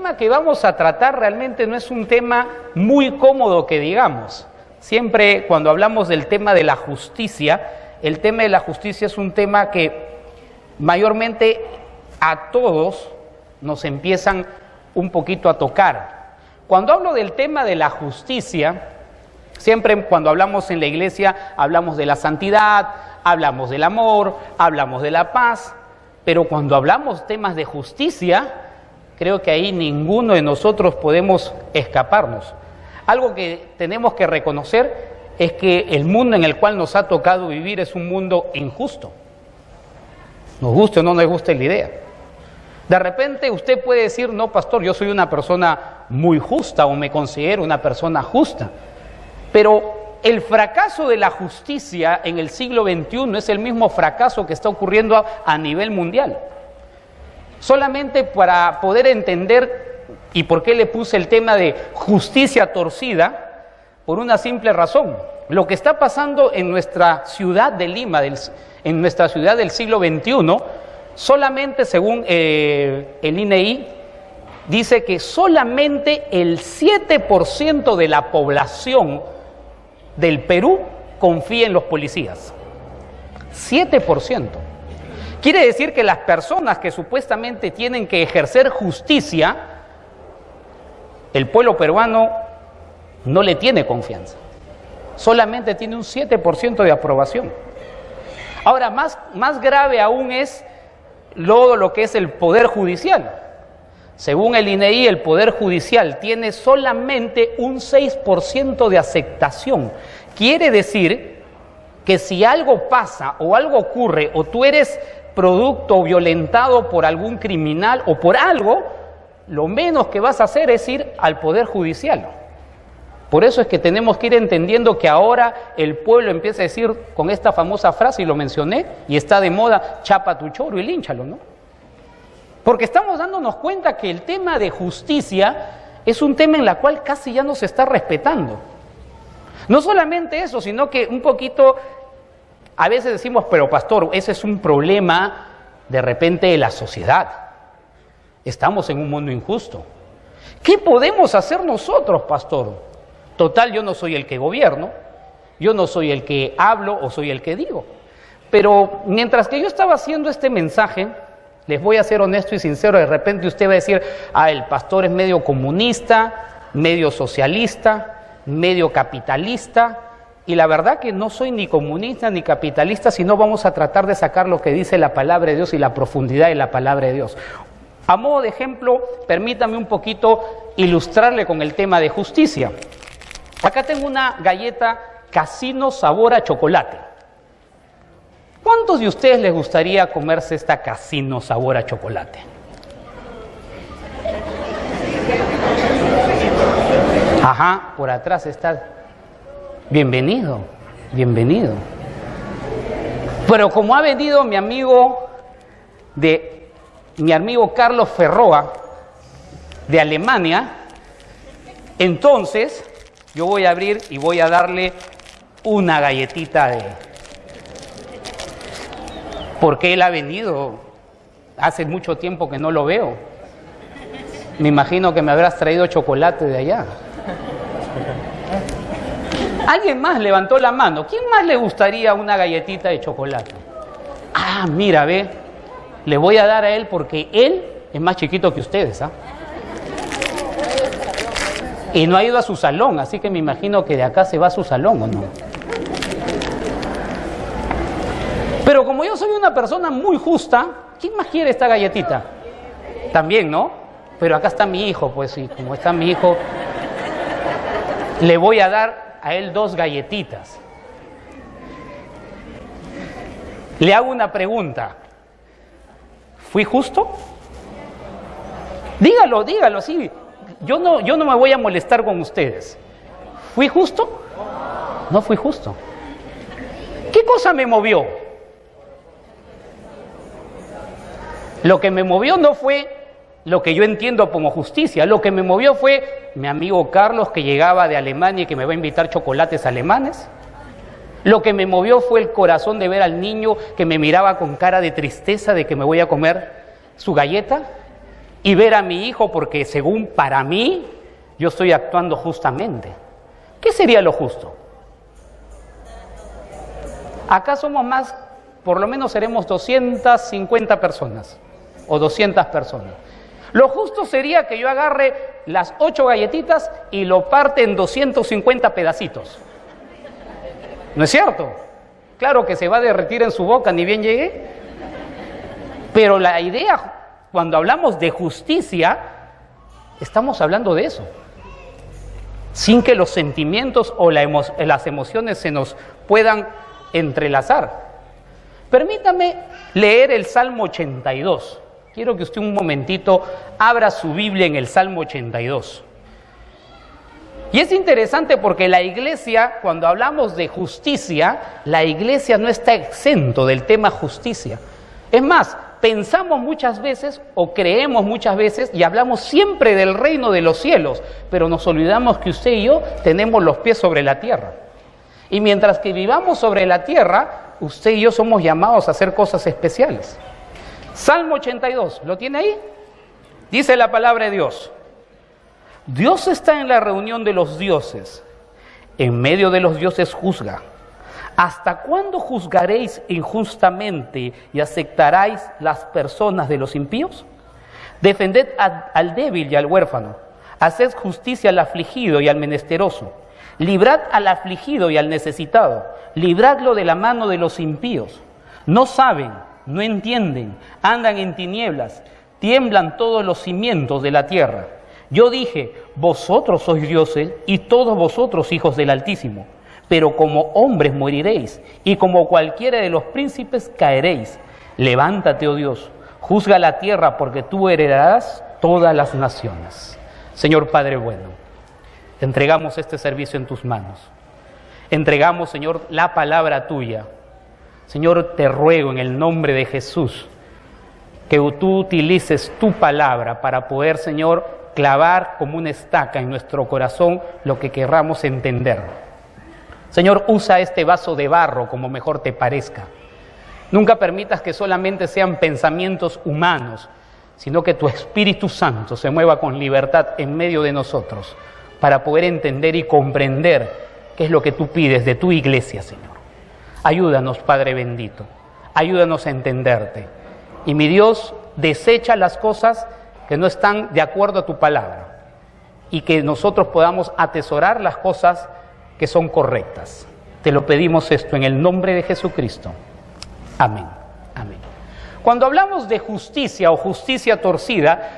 tema que vamos a tratar realmente no es un tema muy cómodo que digamos. Siempre cuando hablamos del tema de la justicia, el tema de la justicia es un tema que mayormente a todos nos empiezan un poquito a tocar. Cuando hablo del tema de la justicia, siempre cuando hablamos en la iglesia hablamos de la santidad, hablamos del amor, hablamos de la paz, pero cuando hablamos temas de justicia, creo que ahí ninguno de nosotros podemos escaparnos. Algo que tenemos que reconocer es que el mundo en el cual nos ha tocado vivir es un mundo injusto. Nos guste o no nos guste la idea. De repente usted puede decir, no, pastor, yo soy una persona muy justa o me considero una persona justa. Pero el fracaso de la justicia en el siglo XXI es el mismo fracaso que está ocurriendo a nivel mundial. Solamente para poder entender y por qué le puse el tema de justicia torcida, por una simple razón. Lo que está pasando en nuestra ciudad de Lima, en nuestra ciudad del siglo XXI, solamente según el INEI, dice que solamente el 7% de la población del Perú confía en los policías. 7%. Quiere decir que las personas que supuestamente tienen que ejercer justicia, el pueblo peruano no le tiene confianza. Solamente tiene un 7% de aprobación. Ahora, más grave aún es lo que es el Poder Judicial. Según el INEI, el Poder Judicial tiene solamente un 6% de aceptación. Quiere decir que si algo pasa o algo ocurre o tú eres producto violentado por algún criminal o por algo, lo menos que vas a hacer es ir al Poder Judicial. Por eso es que tenemos que ir entendiendo que ahora el pueblo empieza a decir con esta famosa frase, y lo mencioné, y está de moda, chapa tu choro y línchalo, ¿no? Porque estamos dándonos cuenta que el tema de justicia es un tema en el cual casi ya no se está respetando. No solamente eso, sino que un poquito, a veces decimos, pero pastor, ese es un problema de repente de la sociedad. Estamos en un mundo injusto. ¿Qué podemos hacer nosotros, pastor? Total, yo no soy el que gobierno, yo no soy el que hablo o soy el que digo. Pero mientras que yo estaba haciendo este mensaje, les voy a ser honesto y sincero, de repente usted va a decir, el pastor es medio comunista, medio socialista, medio capitalista, y la verdad que no soy ni comunista ni capitalista, sino vamos a tratar de sacar lo que dice la palabra de Dios y la profundidad de la palabra de Dios. A modo de ejemplo, permítame un poquito ilustrarle con el tema de justicia. Acá tengo una galleta Casino sabor a chocolate. ¿Cuántos de ustedes les gustaría comerse esta Casino sabor a chocolate? Ajá, por atrás está. Bienvenido, bienvenido. Pero como ha venido mi amigo Carlos Ferroa de Alemania, entonces yo voy a abrir y voy a darle una galletita porque él ha venido, hace mucho tiempo que no lo veo. Me imagino que me habrás traído chocolate de allá. ¿Alguien más levantó la mano? ¿Quién más le gustaría una galletita de chocolate? Mira, ve, le voy a dar a él porque él es más chiquito que ustedes, ¿ah? Y no ha ido a su salón, así que me imagino que de acá se va a su salón, ¿o no? Pero como yo soy una persona muy justa, ¿quién más quiere esta galletita? También, ¿no? Pero acá está mi hijo, pues, y como está mi hijo, le voy a dar a él 2 galletitas. Le hago una pregunta. ¿Fui justo? Dígalo, sí. Yo no me voy a molestar con ustedes. ¿Fui justo? No fui justo. ¿Qué cosa me movió? Lo que me movió no fue lo que yo entiendo como justicia. Lo que me movió fue mi amigo Carlos, que llegaba de Alemania y que me va a invitar chocolates alemanes. Lo que me movió fue el corazón de ver al niño que me miraba con cara de tristeza de que me voy a comer su galleta. y ver a mi hijo porque según para mí yo estoy actuando justamente. ¿Qué sería lo justo? Acá somos más, por lo menos seremos 250 personas o 200 personas. Lo justo sería que yo agarre las 8 galletitas y lo parte en 250 pedacitos. ¿No es cierto? Claro que se va a derretir en su boca, ni bien llegue. Pero la idea, cuando hablamos de justicia, estamos hablando de eso. Sin que los sentimientos o las emociones se nos puedan entrelazar. Permítame leer el Salmo 82. Quiero que usted un momentito abra su Biblia en el Salmo 82. Y es interesante porque la iglesia, cuando hablamos de justicia, la iglesia no está exento del tema justicia. Es más, pensamos muchas veces o creemos muchas veces y hablamos siempre del reino de los cielos, pero nos olvidamos que usted y yo tenemos los pies sobre la tierra. Y mientras que vivamos sobre la tierra, usted y yo somos llamados a hacer cosas especiales. Salmo 82, ¿lo tiene ahí? Dice la palabra de Dios. Dios está en la reunión de los dioses, en medio de los dioses juzga. ¿Hasta cuándo juzgaréis injustamente y aceptaréis las personas de los impíos? Defended al débil y al huérfano, haced justicia al afligido y al menesteroso, librad al afligido y al necesitado, libradlo de la mano de los impíos. No saben, no entienden, andan en tinieblas, tiemblan todos los cimientos de la tierra. Yo dije, vosotros sois dioses y todos vosotros hijos del Altísimo, pero como hombres moriréis y como cualquiera de los príncipes caeréis. Levántate, oh Dios, juzga la tierra porque tú heredarás todas las naciones. Señor Padre bueno, entregamos este servicio en tus manos. Entregamos, Señor, la palabra tuya. Señor, te ruego en el nombre de Jesús que tú utilices tu palabra para poder, Señor, clavar como una estaca en nuestro corazón lo que querramos entender. Señor, usa este vaso de barro como mejor te parezca. Nunca permitas que solamente sean pensamientos humanos, sino que tu Espíritu Santo se mueva con libertad en medio de nosotros para poder entender y comprender qué es lo que tú pides de tu iglesia, Señor. Ayúdanos, Padre bendito, ayúdanos a entenderte. Y mi Dios, desecha las cosas que no están de acuerdo a tu palabra y que nosotros podamos atesorar las cosas que son correctas. Te lo pedimos esto en el nombre de Jesucristo. Amén. Amén. Cuando hablamos de justicia o justicia torcida,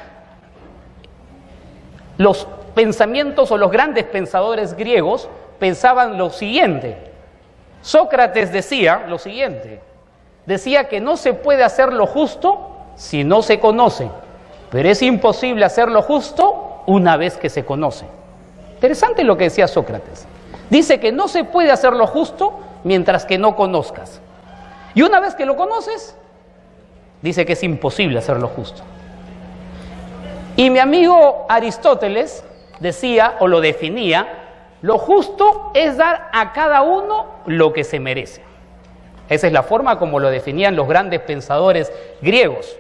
los pensamientos o los grandes pensadores griegos pensaban lo siguiente. Sócrates decía lo siguiente. Decía que no se puede hacer lo justo si no se conoce, pero es imposible hacer lo justo una vez que se conoce. Interesante lo que decía Sócrates. Dice que no se puede hacer lo justo mientras que no conozcas. Y una vez que lo conoces, dice que es imposible hacer lo justo. Y mi amigo Aristóteles decía o lo definía, lo justo es dar a cada uno lo que se merece. Esa es la forma como lo definían los grandes pensadores griegos.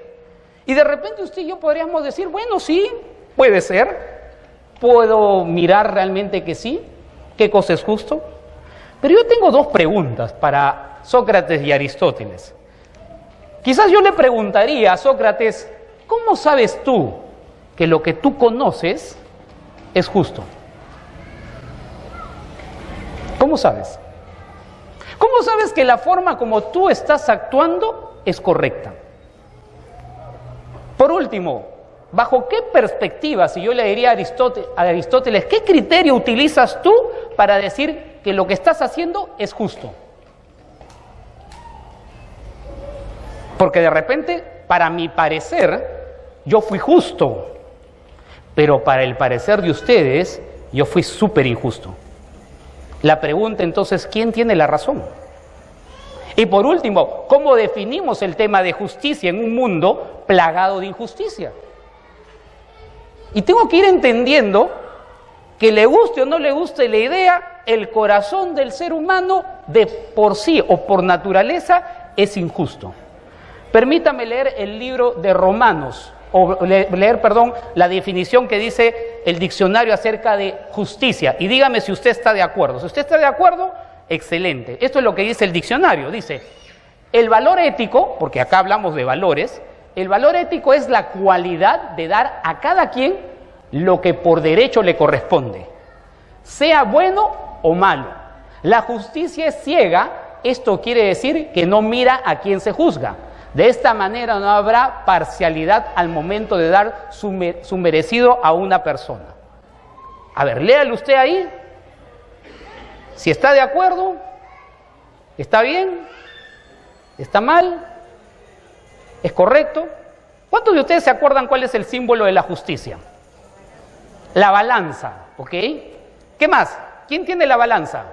Y de repente usted y yo podríamos decir, bueno, sí, puede ser. Puedo mirar realmente que sí. ¿Qué cosa es justo? Pero yo tengo dos preguntas para Sócrates y Aristóteles. Quizás yo le preguntaría a Sócrates, ¿cómo sabes tú que lo que tú conoces es justo? ¿Cómo sabes? ¿Cómo sabes que la forma como tú estás actuando es correcta? Por último, ¿bajo qué perspectiva, si yo le diría a Aristóteles, qué criterio utilizas tú para decir que lo que estás haciendo es justo? Porque de repente, para mi parecer, yo fui justo, pero para el parecer de ustedes, yo fui súper injusto. La pregunta entonces, ¿quién tiene la razón? Y por último, ¿cómo definimos el tema de justicia en un mundo plagado de injusticia? Y tengo que ir entendiendo que le guste o no le guste la idea, el corazón del ser humano de por sí o por naturaleza es injusto. Permítame leer el libro de Romanos, leer, la definición que dice el diccionario acerca de justicia. Y dígame si usted está de acuerdo. Si usted está de acuerdo, excelente. Esto es lo que dice el diccionario. Dice, el valor ético, porque acá hablamos de valores, el valor ético es la cualidad de dar a cada quien lo que por derecho le corresponde, sea bueno o malo. La justicia es ciega, esto quiere decir que no mira a quien se juzga. De esta manera no habrá parcialidad al momento de dar su merecido a una persona. A ver, léalo usted ahí. Si está de acuerdo, ¿está bien? ¿Está mal? ¿Es correcto? ¿Cuántos de ustedes se acuerdan cuál es el símbolo de la justicia? La balanza, ¿ok? ¿Qué más? ¿Quién tiene la balanza?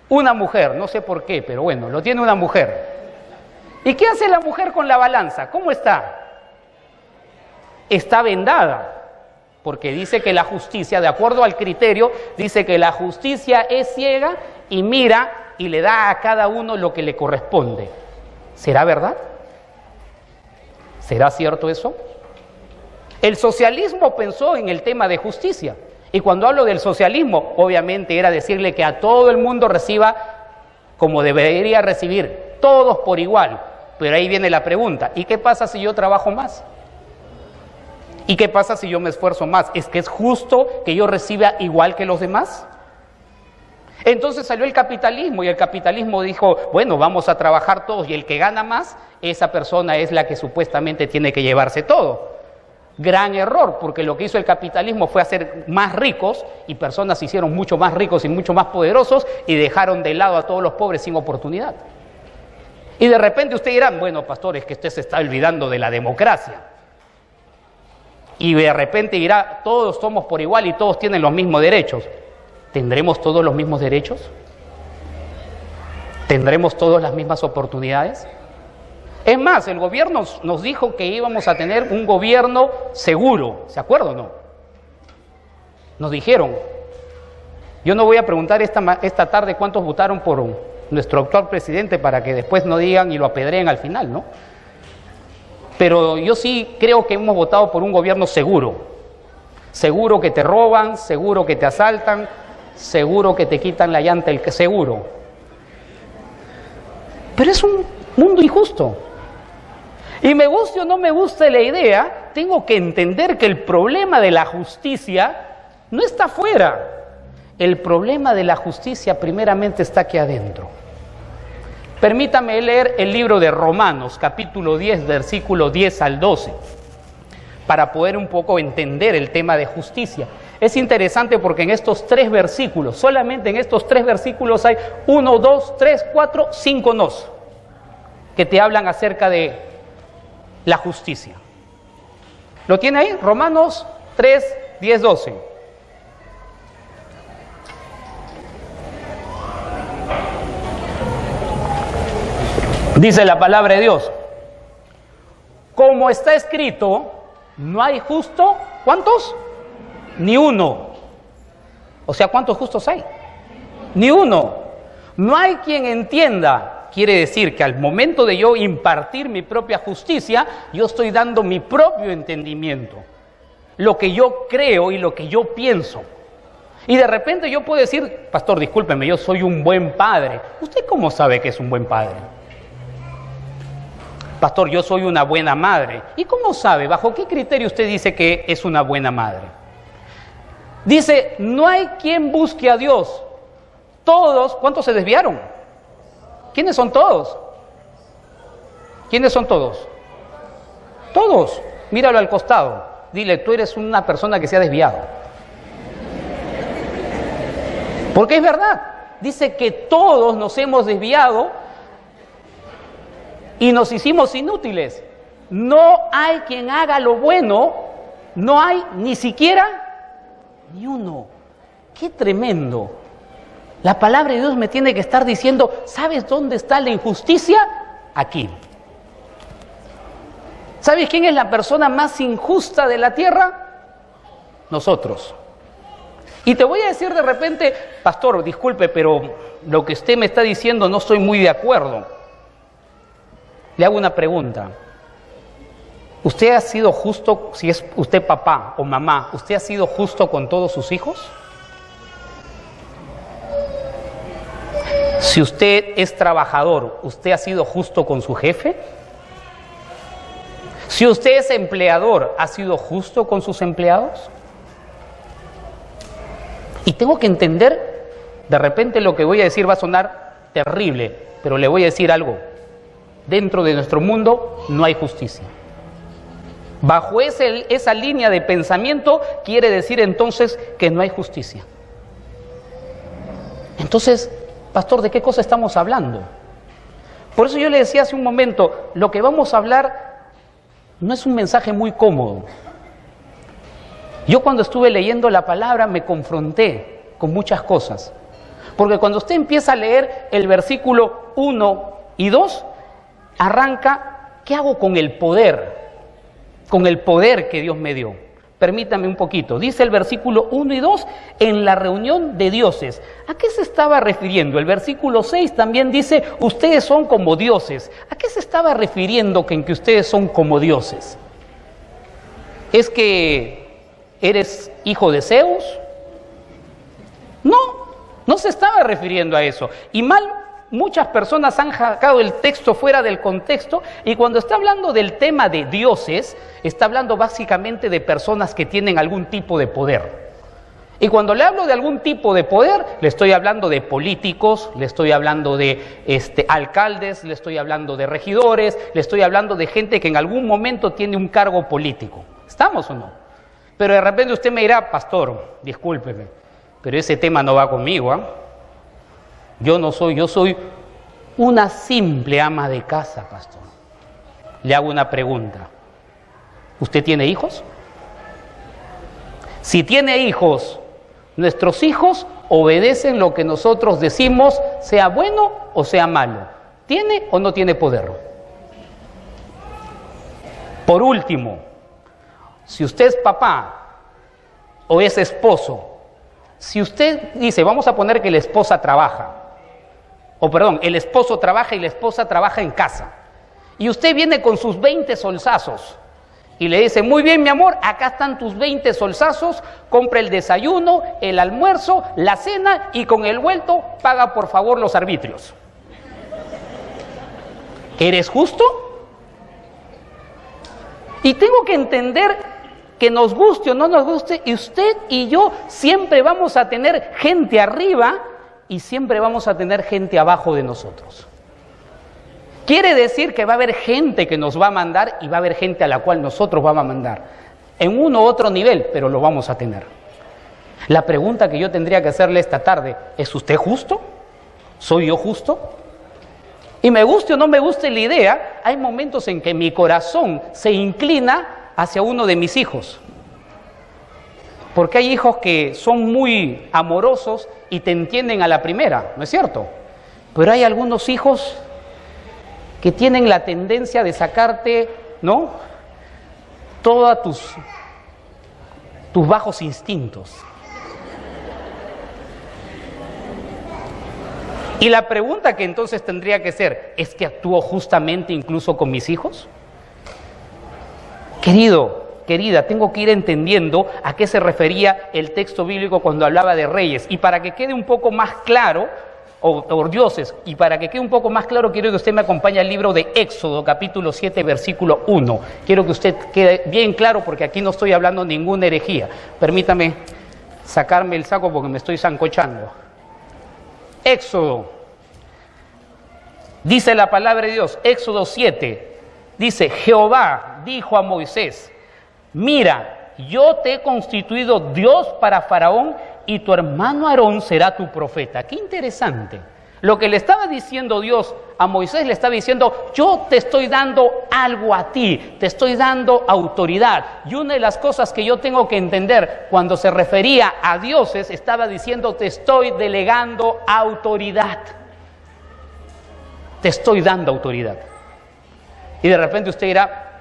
Una mujer, no sé por qué, pero bueno, lo tiene una mujer. ¿Y qué hace la mujer con la balanza? ¿Cómo está? Está vendada, porque dice que la justicia, de acuerdo al criterio, dice que la justicia es ciega y mira y le da a cada uno lo que le corresponde. ¿Será verdad? ¿Será cierto eso? El socialismo pensó en el tema de justicia. Y cuando hablo del socialismo, obviamente era decirle que a todo el mundo reciba como debería recibir, todos por igual. Pero ahí viene la pregunta, ¿y qué pasa si yo trabajo más? ¿Y qué pasa si yo me esfuerzo más? ¿Es que es justo que yo reciba igual que los demás? Entonces salió el capitalismo y el capitalismo dijo, bueno, vamos a trabajar todos y el que gana más, esa persona es la que supuestamente tiene que llevarse todo. Gran error, porque lo que hizo el capitalismo fue hacer más ricos y personas se hicieron mucho más ricos y mucho más poderosos y dejaron de lado a todos los pobres sin oportunidad. Y de repente usted dirá, bueno, pastor, es que usted se está olvidando de la democracia. Y de repente dirá, todos somos por igual y todos tienen los mismos derechos. ¿Tendremos todos los mismos derechos? ¿Tendremos todas las mismas oportunidades? Es más, el gobierno nos dijo que íbamos a tener un gobierno seguro, ¿se acuerdan o no? Nos dijeron. Yo no voy a preguntar esta tarde cuántos votaron por nuestro actual presidente para que después no digan y lo apedreen al final, ¿no? Pero yo sí creo que hemos votado por un gobierno seguro. Seguro que te roban, seguro que te asaltan, seguro que te quitan la llanta, seguro. Pero es un mundo injusto. Y me guste o no me guste la idea, tengo que entender que el problema de la justicia no está afuera. El problema de la justicia primeramente está aquí adentro. Permítame leer el libro de Romanos, capítulo 10, versículo 10 al 12, para poder un poco entender el tema de justicia. Es interesante porque en estos 3 versículos, solamente en estos 3 versículos hay 1, 2, 3, 4, 5 nos, que te hablan acerca de la justicia. ¿Lo tiene ahí? Romanos 3, 10, 12. Dice la palabra de Dios, como está escrito, no hay justo, ¿cuántos? Ni uno. O sea, ¿cuántos justos hay? Ni uno. No hay quien entienda. Quiere decir que al momento de yo impartir mi propia justicia, yo estoy dando mi propio entendimiento, lo que yo creo y lo que yo pienso. Y de repente yo puedo decir, pastor, discúlpeme, yo soy un buen padre. ¿Usted cómo sabe que es un buen padre? Pastor, yo soy una buena madre. ¿Y cómo sabe? ¿Bajo qué criterio usted dice que es una buena madre? Dice, no hay quien busque a Dios. Todos, ¿cuántos se desviaron? ¿Quiénes son todos? ¿Quiénes son todos? Todos. Míralo al costado. Dile, tú eres una persona que se ha desviado. Porque es verdad. Dice que todos nos hemos desviado y nos hicimos inútiles. No hay quien haga lo bueno, no hay ni siquiera ni uno. ¡Qué tremendo! La palabra de Dios me tiene que estar diciendo, ¿sabes dónde está la injusticia? Aquí. ¿Sabes quién es la persona más injusta de la tierra? Nosotros. Y te voy a decir de repente, pastor, disculpe, pero lo que usted me está diciendo no estoy muy de acuerdo. Le hago una pregunta. ¿Usted ha sido justo, si es usted papá o mamá, usted ha sido justo con todos sus hijos? Si usted es trabajador, ¿usted ha sido justo con su jefe? Si usted es empleador, ¿ha sido justo con sus empleados? Y tengo que entender, de repente lo que voy a decir va a sonar terrible, pero le voy a decir algo. Dentro de nuestro mundo no hay justicia. Bajo esa línea de pensamiento quiere decir entonces que no hay justicia. Entonces, pastor, ¿de qué cosa estamos hablando? Por eso yo le decía hace un momento, lo que vamos a hablar no es un mensaje muy cómodo. Yo cuando estuve leyendo la palabra me confronté con muchas cosas. Porque cuando usted empieza a leer el versículo 1 y 2, arranca, ¿qué hago con el poder? Con el poder que Dios me dio. Permítame un poquito. Dice el versículo 1 y 2, en la reunión de dioses. ¿A qué se estaba refiriendo? El versículo 6 también dice, ustedes son como dioses. ¿A qué se estaba refiriendo en que ustedes son como dioses? ¿Es que eres hijo de Zeus? No, no se estaba refiriendo a eso. Y muchas personas han sacado el texto fuera del contexto y cuando está hablando del tema de dioses, está hablando básicamente de personas que tienen algún tipo de poder. Y cuando le hablo de algún tipo de poder, le estoy hablando de políticos, le estoy hablando de alcaldes, le estoy hablando de regidores, le estoy hablando de gente que en algún momento tiene un cargo político. ¿Estamos o no? Pero de repente usted me dirá, pastor, discúlpeme, pero ese tema no va conmigo, ¿ah? Yo soy una simple ama de casa, pastor. Le hago una pregunta. ¿Usted tiene hijos? Si tiene hijos, nuestros hijos obedecen lo que nosotros decimos, sea bueno o sea malo. ¿Tiene o no tiene poder? Por último, si usted es papá o es esposo, si usted dice, vamos a poner que la esposa trabaja, el esposo trabaja y la esposa trabaja en casa. Y usted viene con sus 20 solsazos y le dice, muy bien mi amor, acá están tus 20 solsazos, compra el desayuno, el almuerzo, la cena y con el vuelto paga por favor los arbitrios. ¿Eres justo? Y tengo que entender que nos guste o no nos guste, y usted y yo siempre vamos a tener gente arriba y siempre vamos a tener gente abajo de nosotros. Quiere decir que va a haber gente que nos va a mandar y va a haber gente a la cual nosotros vamos a mandar. En uno u otro nivel, pero lo vamos a tener. La pregunta que yo tendría que hacerle esta tarde, ¿es usted justo? ¿Soy yo justo? Y me guste o no me guste la idea, hay momentos en que mi corazón se inclina hacia uno de mis hijos. Porque hay hijos que son muy amorosos y te entienden a la primera, ¿no es cierto? Pero hay algunos hijos que tienen la tendencia de sacarte, ¿no?, todos tus bajos instintos. Y la pregunta que entonces tendría que ser, ¿es que actúo justamente incluso con mis hijos? Querida, tengo que ir entendiendo a qué se refería el texto bíblico cuando hablaba de reyes. Y para que quede un poco más claro, o dioses, y para que quede un poco más claro, quiero que usted me acompañe al libro de Éxodo, capítulo 7, versículo 1. Quiero que usted quede bien claro, porque aquí no estoy hablando ninguna herejía. Permítame sacarme el saco porque me estoy sancochando. Éxodo, dice la palabra de Dios, Éxodo 7, dice, Jehová dijo a Moisés, mira, yo te he constituido Dios para Faraón y tu hermano Aarón será tu profeta. Qué interesante. Lo que le estaba diciendo Dios a Moisés, le estaba diciendo, yo te estoy dando algo a ti, te estoy dando autoridad. Y una de las cosas que yo tengo que entender cuando se refería a dioses, estaba diciendo, te estoy delegando autoridad. Te estoy dando autoridad. Y de repente usted dirá,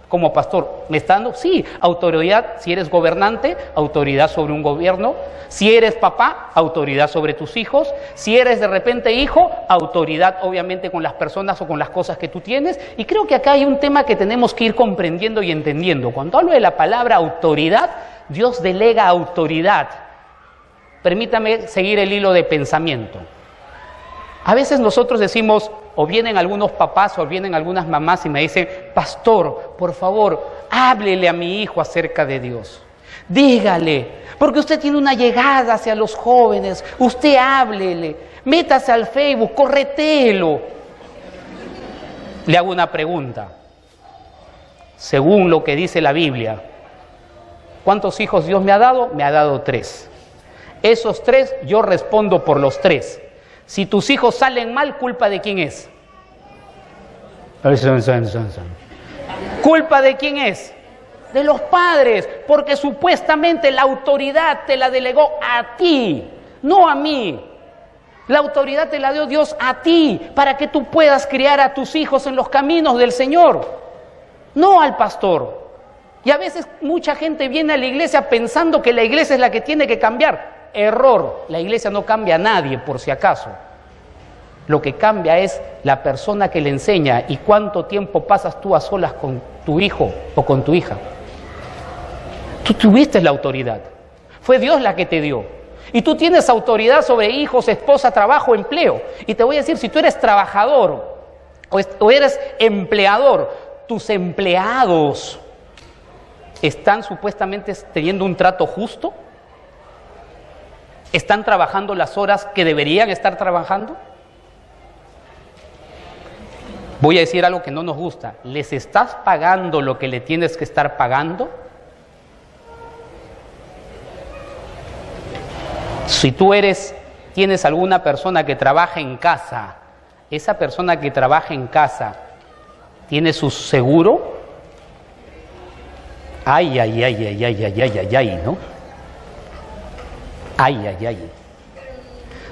Como pastor, ¿me está dando? Sí, autoridad si eres gobernante, autoridad sobre un gobierno. Si eres papá, autoridad sobre tus hijos. Si eres de repente hijo, autoridad obviamente con las personas o con las cosas que tú tienes. Y creo que acá hay un tema que tenemos que ir comprendiendo y entendiendo. Cuando hablo de la palabra autoridad, Dios delega autoridad. Permítame seguir el hilo de pensamiento. A veces nosotros decimos, o vienen algunos papás o vienen algunas mamás y me dicen, pastor, por favor, háblele a mi hijo acerca de Dios. Dígale, porque usted tiene una llegada hacia los jóvenes, usted háblele, métase al Facebook, corretéelo. Le hago una pregunta. Según lo que dice la Biblia, ¿cuántos hijos Dios me ha dado? Me ha dado 3. Esos 3, yo respondo por los 3. Si tus hijos salen mal, ¿culpa de quién es? ¿Culpa de quién es? De los padres, porque supuestamente la autoridad te la delegó a ti, no a mí. La autoridad te la dio Dios a ti, para que tú puedas criar a tus hijos en los caminos del Señor, no al pastor. Y a veces mucha gente viene a la iglesia pensando que la iglesia es la que tiene que cambiar. Error, la iglesia no cambia a nadie, por si acaso. Lo que cambia es la persona que le enseña y cuánto tiempo pasas tú a solas con tu hijo o con tu hija. Tú tuviste la autoridad, fue Dios la que te dio. Y tú tienes autoridad sobre hijos, esposa, trabajo, empleo. Y te voy a decir, si tú eres trabajador o eres empleador, tus empleados ¿están supuestamente teniendo un trato justo? ¿Están trabajando las horas que deberían estar trabajando? Voy a decir algo que no nos gusta. ¿Les estás pagando lo que le tienes que estar pagando? Si tú tienes alguna persona que trabaja en casa, esa persona que trabaja en casa, ¿tiene su seguro? Ay, ¿no? Ay.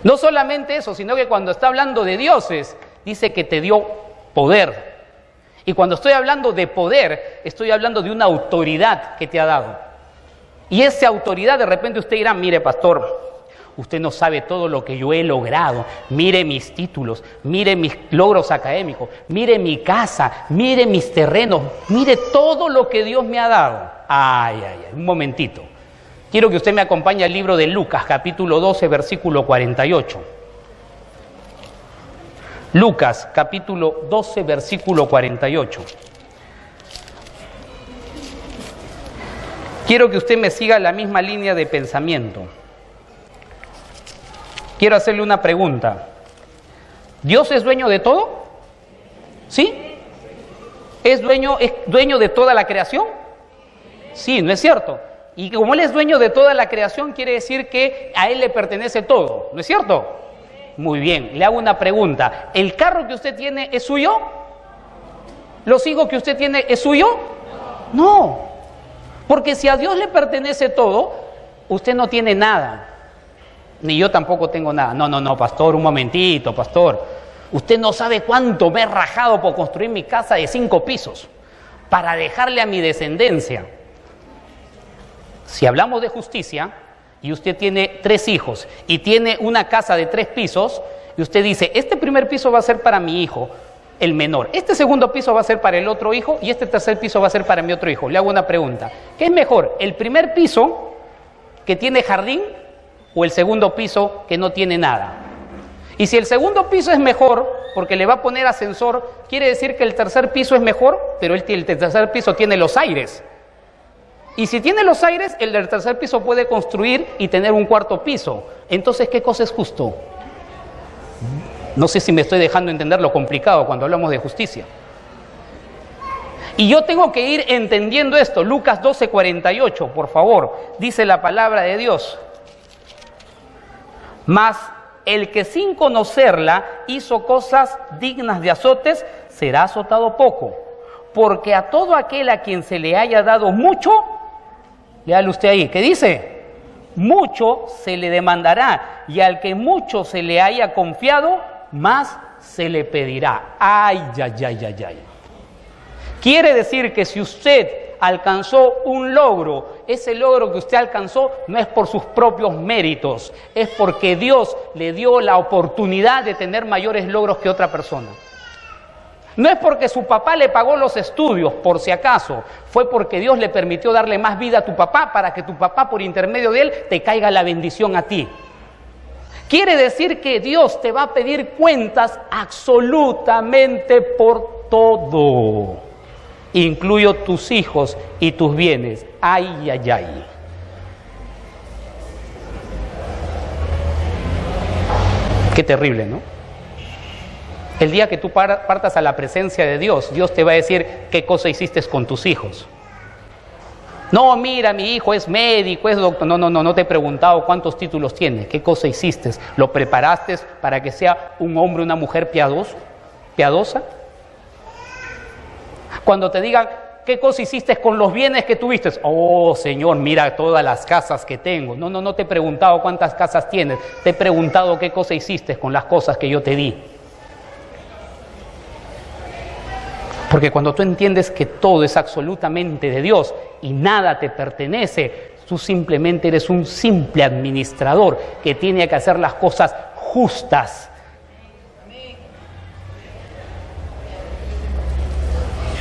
No solamente eso, sino que cuando está hablando de dioses, dice que te dio poder. Y cuando estoy hablando de poder, estoy hablando de una autoridad que te ha dado. Y esa autoridad, de repente usted dirá, mire pastor, usted no sabe todo lo que yo he logrado. Mire mis títulos, mire mis logros académicos, mire mi casa, mire mis terrenos, mire todo lo que Dios me ha dado. Ay, un momentito. Quiero que usted me acompañe al libro de Lucas, capítulo 12, versículo 48. Lucas, capítulo 12, versículo 48. Quiero que usted me siga la misma línea de pensamiento. Quiero hacerle una pregunta. ¿Dios es dueño de todo? ¿Sí? ¿Es dueño de toda la creación? Sí, ¿no es cierto? Y como Él es dueño de toda la creación, quiere decir que a Él le pertenece todo, ¿no es cierto? Muy bien, le hago una pregunta. ¿El carro que usted tiene es suyo? ¿Los hijos que usted tiene es suyo? No, porque si a Dios le pertenece todo, usted no tiene nada. Ni yo tampoco tengo nada. No, pastor, un momentito, pastor. Usted no sabe cuánto me he rajado por construir mi casa de 5 pisos para dejarle a mi descendencia. Si hablamos de justicia y usted tiene 3 hijos y tiene una casa de 3 pisos y usted dice, este primer piso va a ser para mi hijo, el menor, este segundo piso va a ser para el otro hijo y este tercer piso va a ser para mi otro hijo. Le hago una pregunta. ¿Qué es mejor, el primer piso que tiene jardín o el segundo piso que no tiene nada? Y si el segundo piso es mejor porque le va a poner ascensor, quiere decir que el tercer piso es mejor, pero el tercer piso tiene los aires. Y si tiene los aires, el del tercer piso puede construir y tener un cuarto piso. Entonces, ¿qué cosa es justo? No sé si me estoy dejando entender lo complicado cuando hablamos de justicia. Y yo tengo que ir entendiendo esto. Lucas 12:48, por favor, dice la palabra de Dios. Mas el que sin conocerla hizo cosas dignas de azotes, será azotado poco. Porque a todo aquel a quien se le haya dado mucho, léalo usted ahí, ¿qué dice? Mucho se le demandará, y al que mucho se le haya confiado, más se le pedirá. Ay. Quiere decir que si usted alcanzó un logro, ese logro que usted alcanzó no es por sus propios méritos, es porque Dios le dio la oportunidad de tener mayores logros que otra persona. No es porque su papá le pagó los estudios, por si acaso, fue porque Dios le permitió darle más vida a tu papá para que tu papá, por intermedio de él, te caiga la bendición a ti. Quiere decir que Dios te va a pedir cuentas absolutamente por todo. Incluyo tus hijos y tus bienes. Ay, ay, ay. Qué terrible, ¿no? El día que tú partas a la presencia de Dios, Dios te va a decir qué cosa hiciste con tus hijos. No, mira, mi hijo es médico, es doctor. No te he preguntado cuántos títulos tiene, qué cosa hiciste. ¿Lo preparaste para que sea un hombre o una mujer piadosa? Cuando te digan, ¿qué cosa hiciste con los bienes que tuviste? Oh, Señor, mira todas las casas que tengo. No te he preguntado cuántas casas tienes. Te he preguntado qué cosa hiciste con las cosas que yo te di. Porque cuando tú entiendes que todo es absolutamente de Dios y nada te pertenece, tú simplemente eres un simple administrador que tiene que hacer las cosas justas.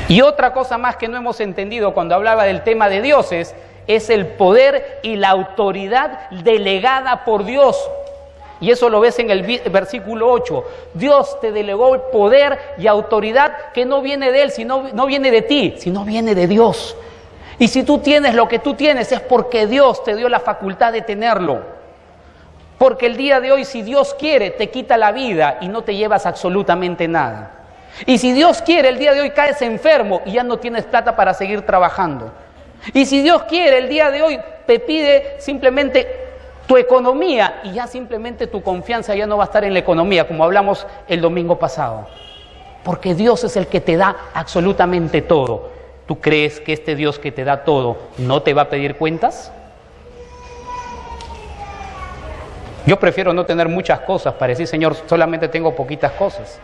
Y otra cosa más que no hemos entendido cuando hablaba del tema de dioses es el poder y la autoridad delegada por Dios. Y eso lo ves en el versículo 8. Dios te delegó el poder y autoridad que no viene de Él, no viene de ti, sino viene de Dios. Y si tú tienes lo que tú tienes es porque Dios te dio la facultad de tenerlo. Porque el día de hoy, si Dios quiere, te quita la vida y no te llevas absolutamente nada. Y si Dios quiere, el día de hoy caes enfermo y ya no tienes plata para seguir trabajando. Y si Dios quiere, el día de hoy te pide simplemente tu economía y ya simplemente tu confianza ya no va a estar en la economía, como hablamos el domingo pasado. Porque Dios es el que te da absolutamente todo. ¿Tú crees que este Dios que te da todo no te va a pedir cuentas? Yo prefiero no tener muchas cosas para decir, Señor, solamente tengo poquitas cosas.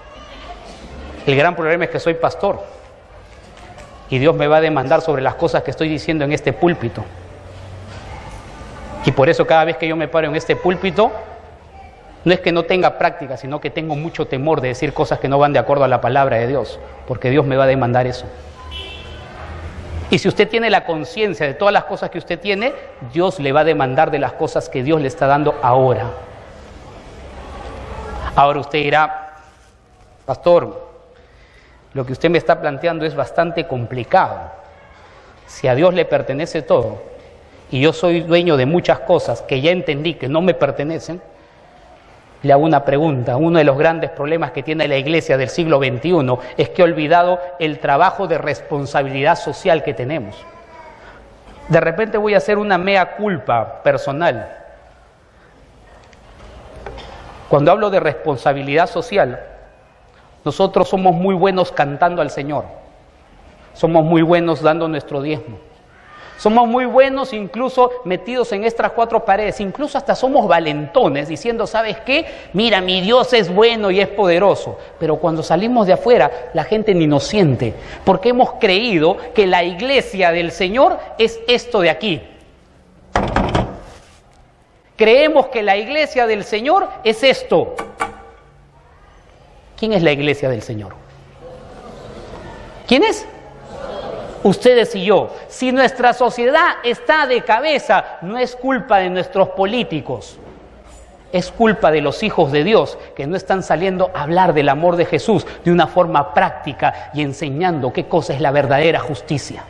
El gran problema es que soy pastor y Dios me va a demandar sobre las cosas que estoy diciendo en este púlpito. Y por eso cada vez que yo me paro en este púlpito, no es que no tenga práctica, sino que tengo mucho temor de decir cosas que no van de acuerdo a la palabra de Dios, porque Dios me va a demandar eso. Y si usted tiene la conciencia de todas las cosas que usted tiene, Dios le va a demandar de las cosas que Dios le está dando ahora. Ahora usted dirá, pastor, lo que usted me está planteando es bastante complicado. Si a Dios le pertenece todo, y yo soy dueño de muchas cosas que ya entendí que no me pertenecen, le hago una pregunta. Uno de los grandes problemas que tiene la iglesia del siglo XXI es que ha olvidado el trabajo de responsabilidad social que tenemos. De repente voy a hacer una mea culpa personal. Cuando hablo de responsabilidad social, nosotros somos muy buenos cantando al Señor. Somos muy buenos dando nuestro diezmo. Somos muy buenos incluso metidos en estas cuatro paredes, incluso hasta somos valentones diciendo, ¿sabes qué? Mira, mi Dios es bueno y es poderoso. Pero cuando salimos de afuera, la gente ni nos siente, porque hemos creído que la iglesia del Señor es esto de aquí. Creemos que la iglesia del Señor es esto. ¿Quién es la iglesia del Señor? ¿Quién es? Ustedes y yo. Si nuestra sociedad está de cabeza, no es culpa de nuestros políticos, es culpa de los hijos de Dios que no están saliendo a hablar del amor de Jesús de una forma práctica y enseñando qué cosa es la verdadera justicia.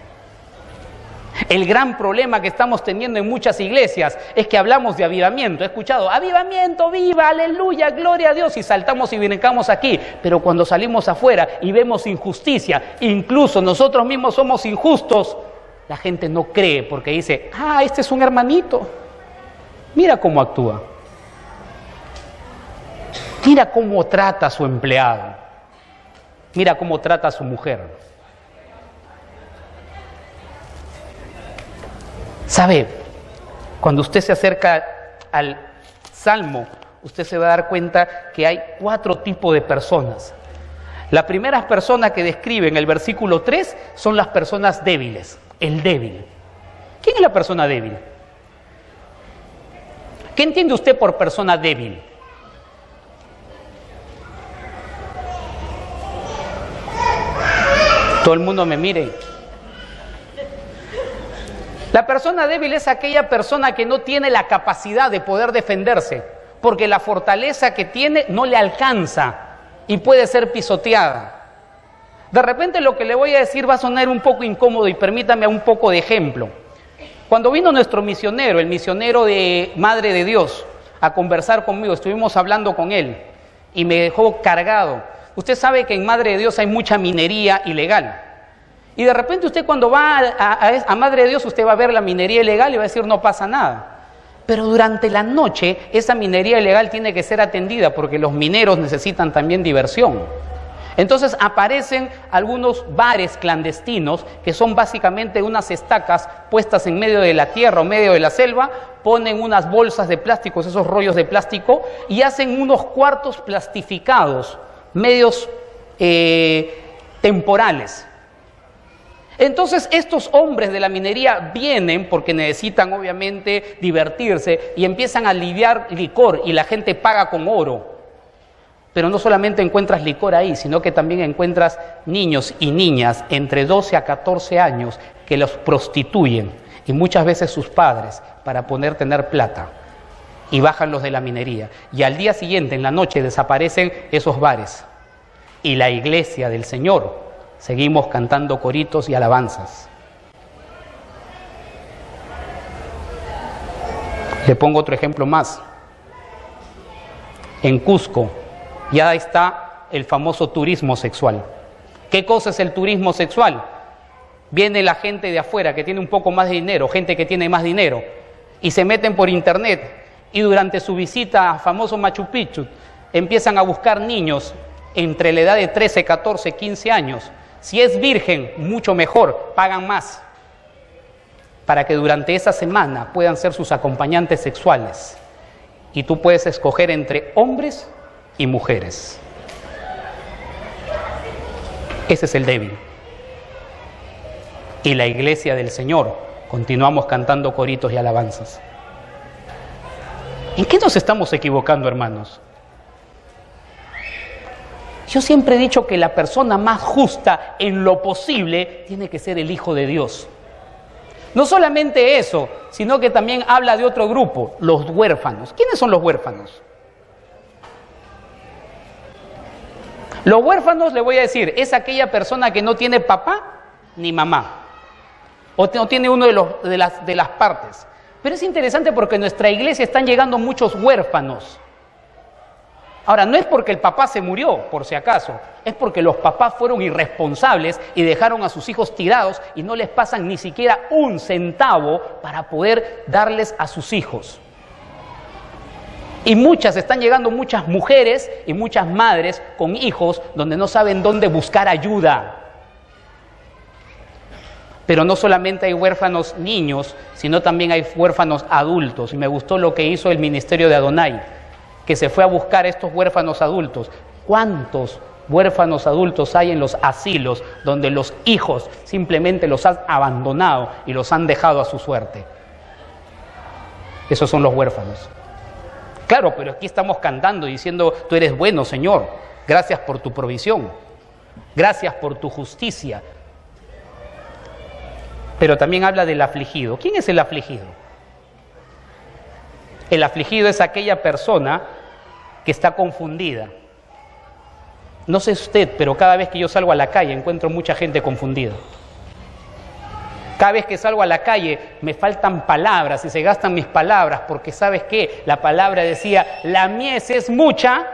El gran problema que estamos teniendo en muchas iglesias es que hablamos de avivamiento. He escuchado, avivamiento, viva, aleluya, gloria a Dios, y saltamos y brincamos aquí. Pero cuando salimos afuera y vemos injusticia, incluso nosotros mismos somos injustos, la gente no cree porque dice, este es un hermanito. Mira cómo actúa. Mira cómo trata a su empleado. Mira cómo trata a su mujer. ¿Sabe? Cuando usted se acerca al Salmo, usted se va a dar cuenta que hay 4 tipos de personas. Las primeras personas que describe en el versículo 3 son las personas débiles, el débil. ¿Quién es la persona débil? ¿Qué entiende usted por persona débil? Todo el mundo me mire. La persona débil es aquella persona que no tiene la capacidad de poder defenderse, porque la fortaleza que tiene no le alcanza y puede ser pisoteada. De repente lo que le voy a decir va a sonar un poco incómodo y permítame un poco de ejemplo. Cuando vino nuestro misionero, el misionero de Madre de Dios, a conversar conmigo, estuvimos hablando con él y me dejó cargado. Usted sabe que en Madre de Dios hay mucha minería ilegal. Y de repente usted cuando va a Madre de Dios, usted va a ver la minería ilegal y va a decir no pasa nada. Pero durante la noche esa minería ilegal tiene que ser atendida porque los mineros necesitan también diversión. Entonces aparecen algunos bares clandestinos que son básicamente unas estacas puestas en medio de la tierra o medio de la selva, ponen unas bolsas de plástico, esos rollos de plástico, y hacen unos cuartos plastificados, medios temporales. Entonces estos hombres de la minería vienen porque necesitan obviamente divertirse y empiezan a lidiar licor y la gente paga con oro. Pero no solamente encuentras licor ahí, sino que también encuentras niños y niñas entre 12 a 14 años que los prostituyen y muchas veces sus padres para poder tener plata y bajan los de la minería. Y al día siguiente, en la noche, desaparecen esos bares y la iglesia del Señor seguimos cantando coritos y alabanzas. Le pongo otro ejemplo más. En Cusco ya está el famoso turismo sexual. ¿Qué cosa es el turismo sexual? Viene la gente de afuera que tiene un poco más de dinero, gente que tiene más dinero, y se meten por internet y durante su visita a famoso Machu Picchu empiezan a buscar niños entre la edad de 13, 14, 15 años. Si es virgen, mucho mejor, pagan más para que durante esa semana puedan ser sus acompañantes sexuales. Y tú puedes escoger entre hombres y mujeres. Ese es el débil. Y la iglesia del Señor, continuamos cantando coritos y alabanzas. ¿En qué nos estamos equivocando, hermanos? Yo siempre he dicho que la persona más justa en lo posible tiene que ser el Hijo de Dios. No solamente eso, sino que también habla de otro grupo, los huérfanos. ¿Quiénes son los huérfanos? Los huérfanos, le voy a decir, es aquella persona que no tiene papá ni mamá, o no tiene uno de las partes. Pero es interesante porque en nuestra iglesia están llegando muchos huérfanos. Ahora, no es porque el papá se murió, por si acaso, es porque los papás fueron irresponsables y dejaron a sus hijos tirados y no les pasan ni siquiera un centavo para poder darles a sus hijos. Y están llegando muchas mujeres y muchas madres con hijos donde no saben dónde buscar ayuda. Pero no solamente hay huérfanos niños, sino también hay huérfanos adultos. Y me gustó lo que hizo el ministerio de Adonai, que se fue a buscar a estos huérfanos adultos. ¿Cuántos huérfanos adultos hay en los asilos donde los hijos simplemente los han abandonado y los han dejado a su suerte? Esos son los huérfanos. Claro, pero aquí estamos cantando y diciendo, tú eres bueno, Señor, gracias por tu provisión, gracias por tu justicia. Pero también habla del afligido. ¿Quién es el afligido? El afligido es aquella persona que está confundida. No sé usted, pero cada vez que yo salgo a la calle encuentro mucha gente confundida. Cada vez que salgo a la calle me faltan palabras y se gastan mis palabras porque ¿sabes qué? La palabra decía, la mies es mucha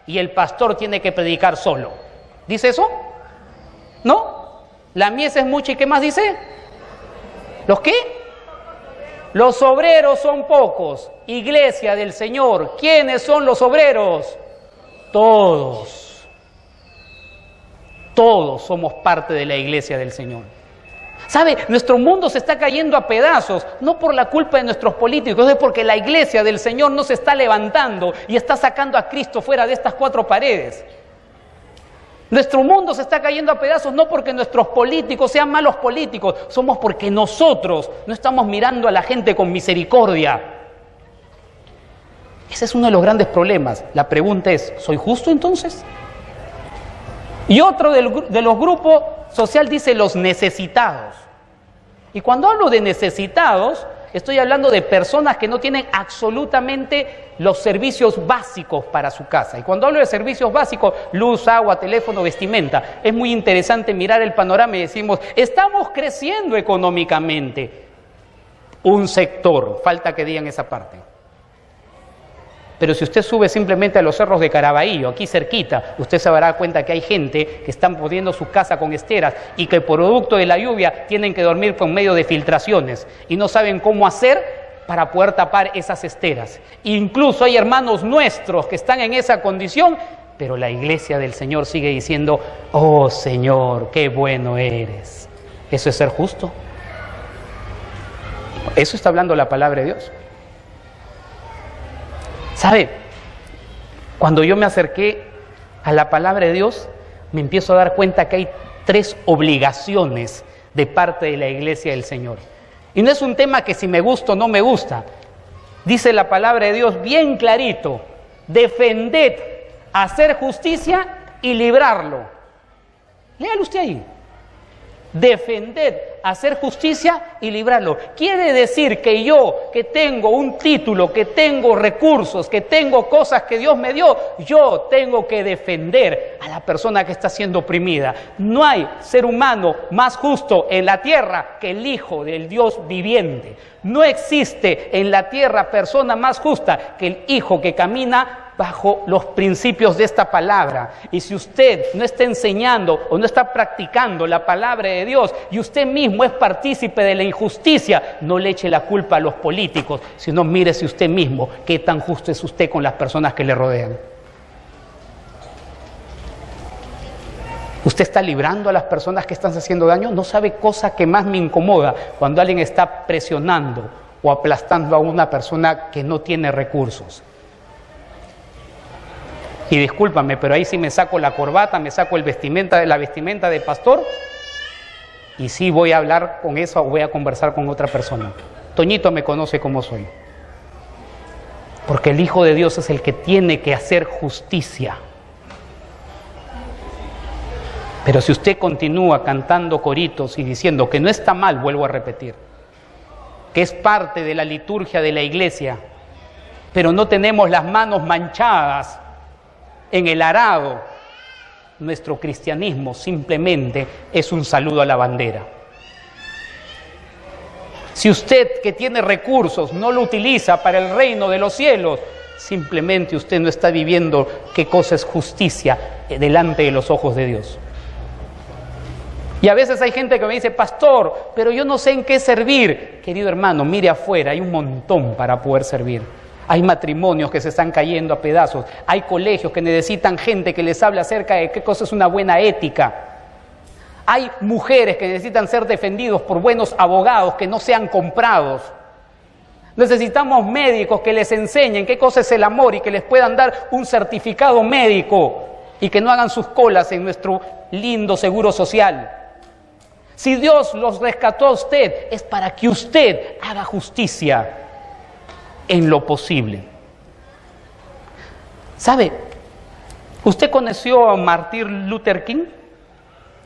y el pastor tiene que predicar solo. ¿Dice eso? ¿No? La mies es mucha y ¿qué más dice? ¿Los qué? Los obreros son pocos. Iglesia del Señor, ¿quiénes son los obreros? Todos. Todos somos parte de la iglesia del Señor. ¿Sabe? Nuestro mundo se está cayendo a pedazos, no por la culpa de nuestros políticos, es porque la iglesia del Señor no se está levantando y está sacando a Cristo fuera de estas cuatro paredes. Nuestro mundo se está cayendo a pedazos no porque nuestros políticos sean malos políticos, somos porque nosotros no estamos mirando a la gente con misericordia. Ese es uno de los grandes problemas. La pregunta es, ¿soy justo entonces? Y otro de los grupos social dice los necesitados. Y cuando hablo de necesitados, estoy hablando de personas que no tienen absolutamente los servicios básicos para su casa. Y cuando hablo de servicios básicos, luz, agua, teléfono, vestimenta, es muy interesante mirar el panorama y decimos, estamos creciendo económicamente. Un sector, falta que digan esa parte. Pero si usted sube simplemente a los cerros de Caraballo, aquí cerquita, usted se dará cuenta que hay gente que están poniendo su casa con esteras y que producto de la lluvia tienen que dormir con medio de filtraciones y no saben cómo hacer para poder tapar esas esteras. Incluso hay hermanos nuestros que están en esa condición, pero la iglesia del Señor sigue diciendo, oh Señor, qué bueno eres. ¿Eso es ser justo? Eso está hablando la palabra de Dios. ¿Sabe? Cuando yo me acerqué a la palabra de Dios, me empiezo a dar cuenta que hay 3 obligaciones de parte de la iglesia del Señor. Y no es un tema que si me gusta o no me gusta. Dice la palabra de Dios bien clarito, defended, hacer justicia y librarlo. Léalo usted ahí. Defended, hacer justicia y librarlo. Quiere decir que yo, que tengo un título, que tengo recursos, que tengo cosas que Dios me dio, yo tengo que defender a la persona que está siendo oprimida. No hay ser humano más justo en la tierra que el Hijo del Dios viviente. No existe en la tierra persona más justa que el Hijo que camina bajo los principios de esta palabra. Y si usted no está enseñando o no está practicando la palabra de Dios y usted mismo es partícipe de la injusticia, no le eche la culpa a los políticos, sino mírese usted mismo qué tan justo es usted con las personas que le rodean. ¿Usted está librando a las personas que están haciendo daño? No sabe cosa que más me incomoda cuando alguien está presionando o aplastando a una persona que no tiene recursos. Y discúlpame, pero ahí sí me saco la corbata, me saco la vestimenta de pastor y sí voy a hablar con eso o voy a conversar con otra persona. Toñito me conoce como soy. Porque el Hijo de Dios es el que tiene que hacer justicia. Pero si usted continúa cantando coritos y diciendo que no está mal, vuelvo a repetir, que es parte de la liturgia de la iglesia, pero no tenemos las manos manchadas en el arado, nuestro cristianismo simplemente es un saludo a la bandera. Si usted que tiene recursos no lo utiliza para el reino de los cielos, simplemente usted no está viviendo qué cosa es justicia delante de los ojos de Dios. Y a veces hay gente que me dice, pastor, pero yo no sé en qué servir. Querido hermano, mire afuera, hay un montón para poder servir. Hay matrimonios que se están cayendo a pedazos. Hay colegios que necesitan gente que les hable acerca de qué cosa es una buena ética. Hay mujeres que necesitan ser defendidos por buenos abogados que no sean comprados. Necesitamos médicos que les enseñen qué cosa es el amor y que les puedan dar un certificado médico y que no hagan sus colas en nuestro lindo seguro social. Si Dios los rescató a usted, es para que usted haga justicia en lo posible. ¿Sabe? ¿Usted conoció a Martin Luther King?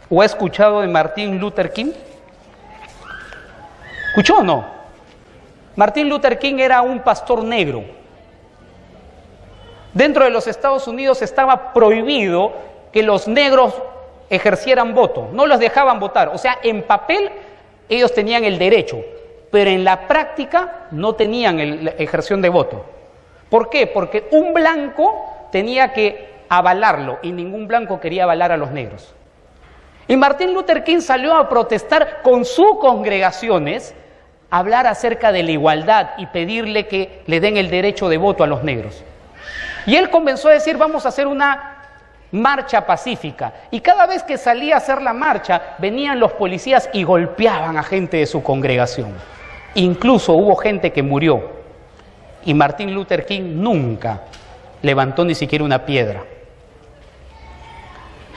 ¿O ha escuchado de Martin Luther King? ¿Escuchó o no? Martin Luther King era un pastor negro. Dentro de los Estados Unidos estaba prohibido que los negros ejercieran voto, no los dejaban votar. O sea, en papel ellos tenían el derecho, pero en la práctica no tenían la ejerción de voto. ¿Por qué? Porque un blanco tenía que avalarlo y ningún blanco quería avalar a los negros. Y Martin Luther King salió a protestar con sus congregaciones, a hablar acerca de la igualdad y pedirle que le den el derecho de voto a los negros. Y él comenzó a decir, vamos a hacer una marcha pacífica. Y cada vez que salía a hacer la marcha, venían los policías y golpeaban a gente de su congregación. Incluso hubo gente que murió. Y Martin Luther King nunca levantó ni siquiera una piedra.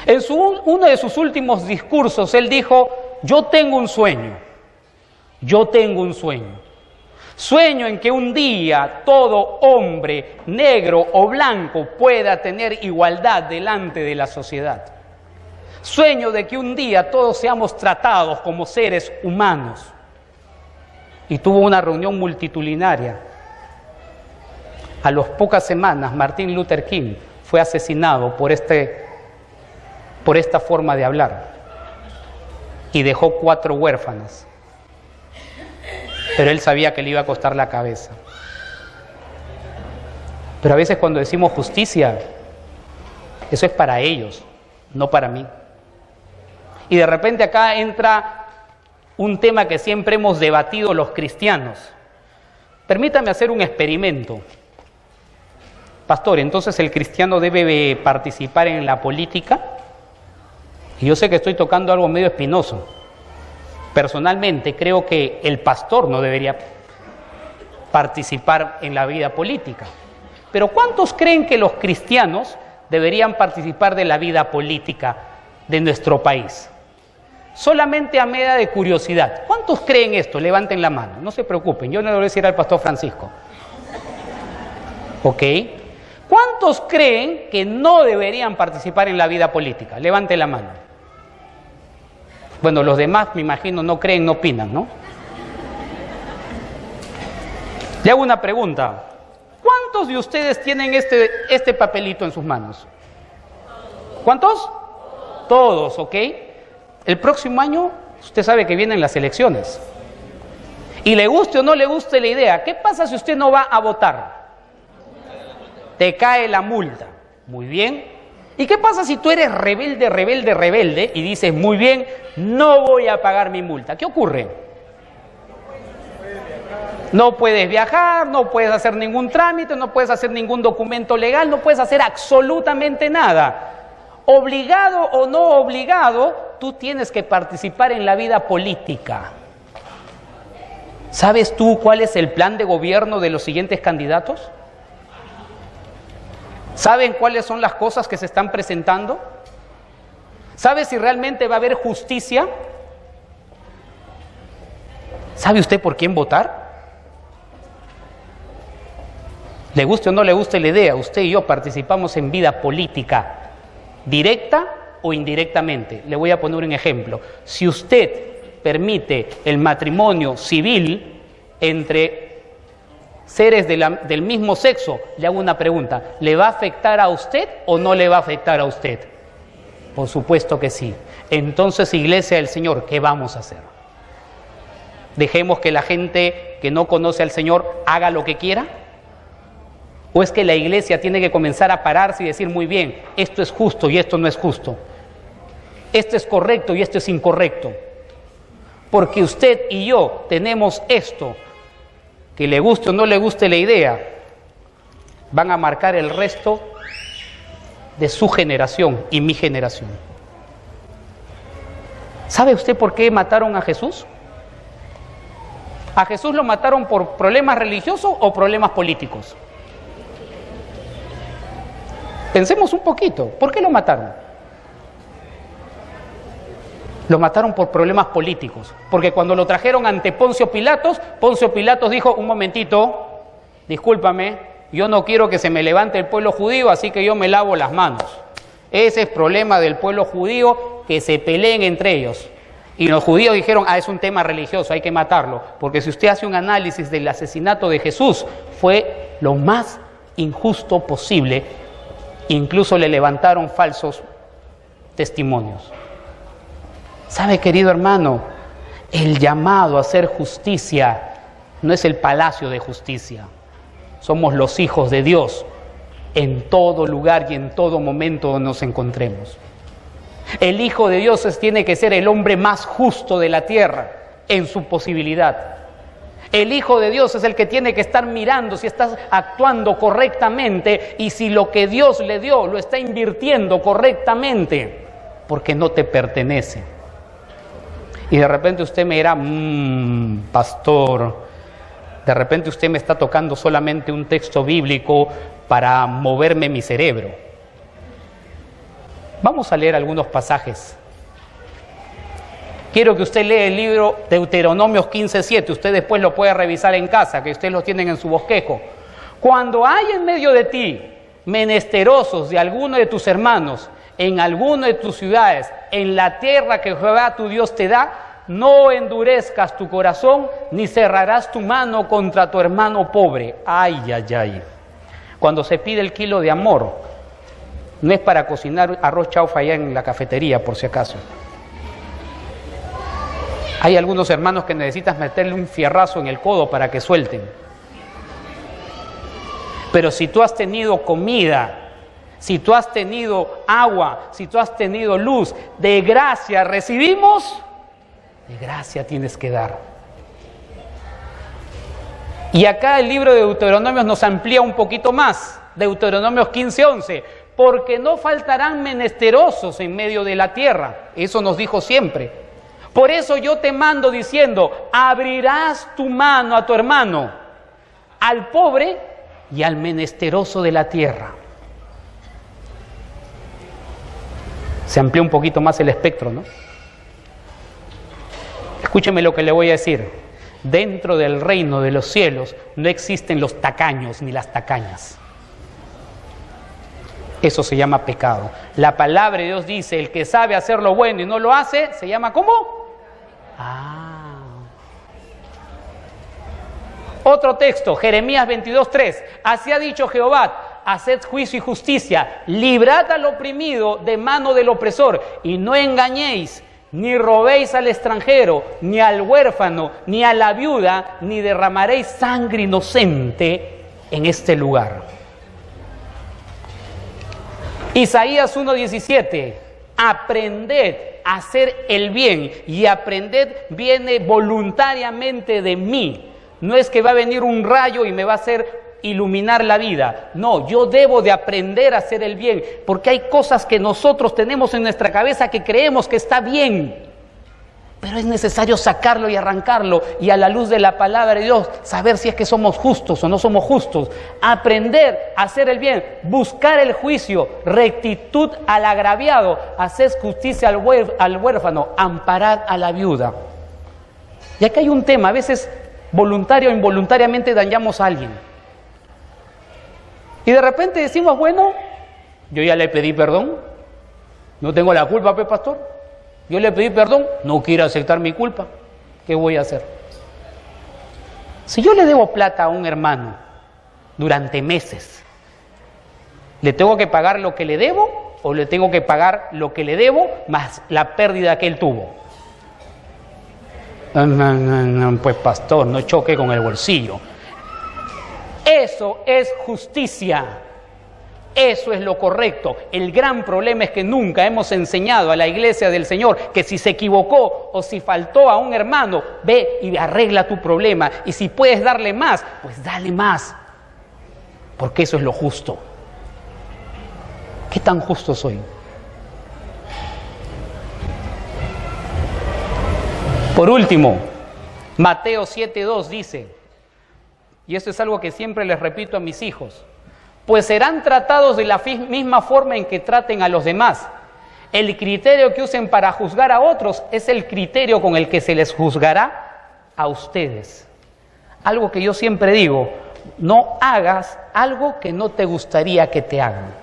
En uno de sus últimos discursos, él dijo: yo tengo un sueño, yo tengo un sueño. Sueño en que un día todo hombre, negro o blanco, pueda tener igualdad delante de la sociedad. Sueño de que un día todos seamos tratados como seres humanos. Y tuvo una reunión multitudinaria. A las pocas semanas, Martin Luther King fue asesinado por esta forma de hablar. Y dejó 4 huérfanas. Pero él sabía que le iba a costar la cabeza. Pero a veces cuando decimos justicia, eso es para ellos, no para mí. Y de repente acá entra un tema que siempre hemos debatido los cristianos. Permítame hacer un experimento. Pastor, ¿entonces el cristiano debe participar en la política? Y yo sé que estoy tocando algo medio espinoso. Personalmente creo que el pastor no debería participar en la vida política. Pero ¿cuántos creen que los cristianos deberían participar de la vida política de nuestro país? Solamente a medida de curiosidad. ¿Cuántos creen esto? Levanten la mano. No se preocupen, yo no le voy a decir al pastor Francisco. ¿Ok? ¿Cuántos creen que no deberían participar en la vida política? Levanten la mano. Bueno, los demás, me imagino, no creen, no opinan, ¿no? Le hago una pregunta. ¿Cuántos de ustedes tienen este papelito en sus manos? ¿Cuántos? Todos, ¿ok? El próximo año, usted sabe que vienen las elecciones. Y le guste o no le guste la idea, ¿qué pasa si usted no va a votar? Te cae la multa. Muy bien. ¿Y qué pasa si tú eres rebelde y dices, muy bien, no voy a pagar mi multa? ¿Qué ocurre? No puedes viajar, no puedes hacer ningún trámite, no puedes hacer ningún documento legal, no puedes hacer absolutamente nada. Obligado o no obligado, tú tienes que participar en la vida política. ¿Sabes tú cuál es el plan de gobierno de los siguientes candidatos? ¿Saben cuáles son las cosas que se están presentando? ¿Sabe si realmente va a haber justicia? ¿Sabe usted por quién votar? Le guste o no le guste la idea, usted y yo participamos en vida política, directa o indirectamente. Le voy a poner un ejemplo. Si usted permite el matrimonio civil entre seres del mismo sexo, le hago una pregunta: ¿le va a afectar a usted o no le va a afectar a usted? Por supuesto que sí. Entonces, Iglesia del Señor, ¿qué vamos a hacer? ¿Dejemos que la gente que no conoce al Señor haga lo que quiera? ¿O es que la Iglesia tiene que comenzar a pararse y decir, muy bien, esto es justo y esto no es justo? Esto es correcto y esto es incorrecto. Porque usted y yo tenemos esto, que le guste o no le guste la idea, van a marcar el resto de su generación y mi generación. ¿Sabe usted por qué mataron a Jesús? ¿A Jesús lo mataron por problemas religiosos o problemas políticos? Pensemos un poquito, ¿por qué lo mataron? Lo mataron por problemas políticos, porque cuando lo trajeron ante Poncio Pilatos dijo, un momentito, discúlpame, yo no quiero que se me levante el pueblo judío, así que yo me lavo las manos. Ese es problema del pueblo judío, que se peleen entre ellos. Y los judíos dijeron, es un tema religioso, hay que matarlo, porque si usted hace un análisis del asesinato de Jesús, fue lo más injusto posible, incluso le levantaron falsos testimonios. ¿Sabe, querido hermano? El llamado a hacer justicia no es el palacio de justicia. Somos los hijos de Dios en todo lugar y en todo momento donde nos encontremos. El Hijo de Dios tiene que ser el hombre más justo de la tierra en su posibilidad. El Hijo de Dios es el que tiene que estar mirando si estás actuando correctamente y si lo que Dios le dio lo está invirtiendo correctamente, porque no te pertenece. Y de repente usted me dirá, pastor, de repente usted me está tocando solamente un texto bíblico para moverme mi cerebro. Vamos a leer algunos pasajes. Quiero que usted lea el libro Deuteronomios 15:7. Usted después lo puede revisar en casa, que ustedes lo tienen en su bosquejo. Cuando hay en medio de ti menesterosos de alguno de tus hermanos, en alguno de tus ciudades, en la tierra que Jehová tu Dios te da, no endurezcas tu corazón, ni cerrarás tu mano contra tu hermano pobre. Ay, ay, ay. Cuando se pide el kilo de amor, no es para cocinar arroz chaufa allá en la cafetería, por si acaso. Hay algunos hermanos que necesitas meterle un fierrazo en el codo para que suelten. Pero si tú has tenido comida, si tú has tenido agua, si tú has tenido luz, de gracia recibimos, de gracia tienes que dar. Y acá el libro de Deuteronomios nos amplía un poquito más, Deuteronomios 15:11, porque no faltarán menesterosos en medio de la tierra, eso nos dijo siempre. Por eso yo te mando diciendo, abrirás tu mano a tu hermano, al pobre y al menesteroso de la tierra. Se amplió un poquito más el espectro, ¿no? Escúcheme lo que le voy a decir. Dentro del reino de los cielos no existen los tacaños ni las tacañas. Eso se llama pecado. La palabra de Dios dice, el que sabe hacer lo bueno y no lo hace, se llama ¿cómo? Otro texto, Jeremías 22:3. Así ha dicho Jehová, haced juicio y justicia, librad al oprimido de mano del opresor, y no engañéis, ni robéis al extranjero, ni al huérfano, ni a la viuda, ni derramaréis sangre inocente en este lugar. Isaías 1:17. Aprended a hacer el bien, y aprended viene voluntariamente de mí. No es que va a venir un rayo y me va a hacer iluminar la vida. No, yo debo de aprender a hacer el bien, porque hay cosas que nosotros tenemos en nuestra cabeza que creemos que está bien, pero es necesario sacarlo y arrancarlo, y a la luz de la palabra de Dios saber si es que somos justos o no somos justos. Aprender a hacer el bien, buscar el juicio, rectitud al agraviado, hacer justicia al huérfano, amparar a la viuda. Y aquí hay un tema, a veces voluntario o involuntariamente dañamos a alguien. Y de repente decimos, bueno, yo ya le pedí perdón, no tengo la culpa, pastor. Yo le pedí perdón, no quiere aceptar mi culpa. ¿Qué voy a hacer? Si yo le debo plata a un hermano durante meses, ¿le tengo que pagar lo que le debo o le tengo que pagar lo que le debo más la pérdida que él tuvo? No, pues pastor, no choque con el bolsillo. Eso es justicia. Eso es lo correcto. El gran problema es que nunca hemos enseñado a la iglesia del Señor que si se equivocó o si faltó a un hermano, ve y arregla tu problema. Y si puedes darle más, pues dale más. Porque eso es lo justo. ¿Qué tan justo soy? Por último, Mateo 7:2 dice, y esto es algo que siempre les repito a mis hijos, pues serán tratados de la misma forma en que traten a los demás. El criterio que usen para juzgar a otros es el criterio con el que se les juzgará a ustedes. Algo que yo siempre digo, no hagas algo que no te gustaría que te hagan.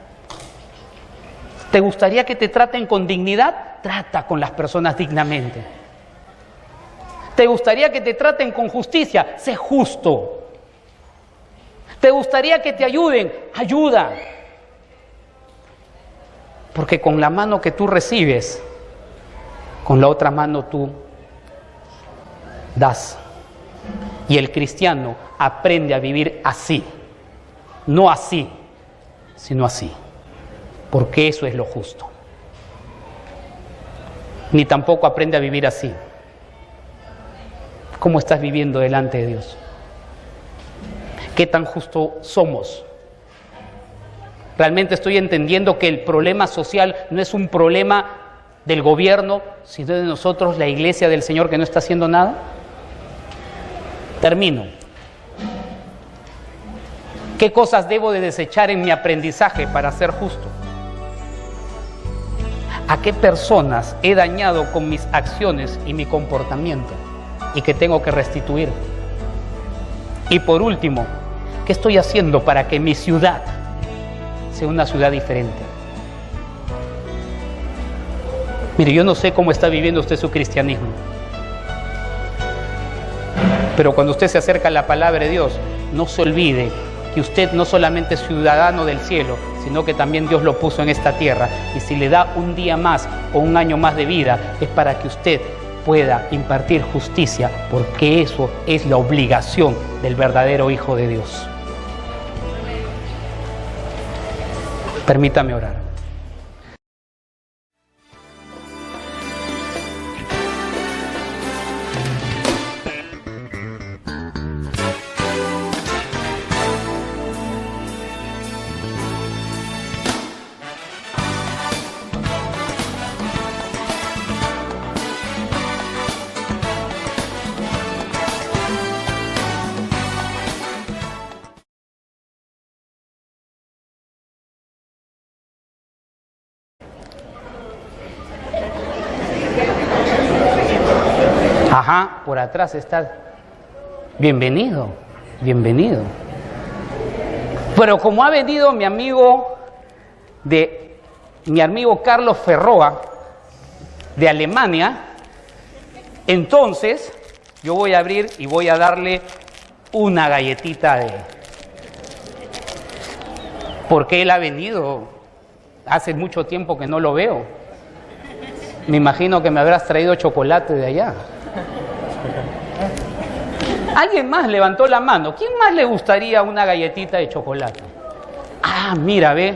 ¿Te gustaría que te traten con dignidad? Trata con las personas dignamente. ¿Te gustaría que te traten con justicia? Sé justo. ¿Te gustaría que te ayuden? Ayuda. Porque con la mano que tú recibes, con la otra mano tú das. Y el cristiano aprende a vivir así. No así, sino así. Porque eso es lo justo. Ni tampoco aprende a vivir así. ¿Cómo estás viviendo delante de Dios? ¿Qué tan justo somos? Realmente estoy entendiendo que el problema social no es un problema del gobierno, sino de nosotros, la iglesia del Señor, que no está haciendo nada. Termino. ¿Qué cosas debo de desechar en mi aprendizaje para ser justo? ¿A qué personas he dañado con mis acciones y mi comportamiento y que tengo que restituir? Y por último, ¿qué estoy haciendo para que mi ciudad sea una ciudad diferente? Mire, yo no sé cómo está viviendo usted su cristianismo, pero cuando usted se acerca a la palabra de Dios, no se olvide que usted no solamente es ciudadano del cielo, sino que también Dios lo puso en esta tierra. Y si le da un día más o un año más de vida, es para que usted pueda impartir justicia, porque eso es la obligación del verdadero Hijo de Dios. Permítame orar. Ajá, por atrás está. Bienvenido, bienvenido. Pero como ha venido mi amigo Carlos Ferroa de Alemania, entonces yo voy a abrir y voy a darle una galletita porque él ha venido. Hace mucho tiempo que no lo veo. Me imagino que me habrás traído chocolate de allá. Alguien más levantó la mano. ¿Quién más le gustaría una galletita de chocolate? Ah, mira, ve.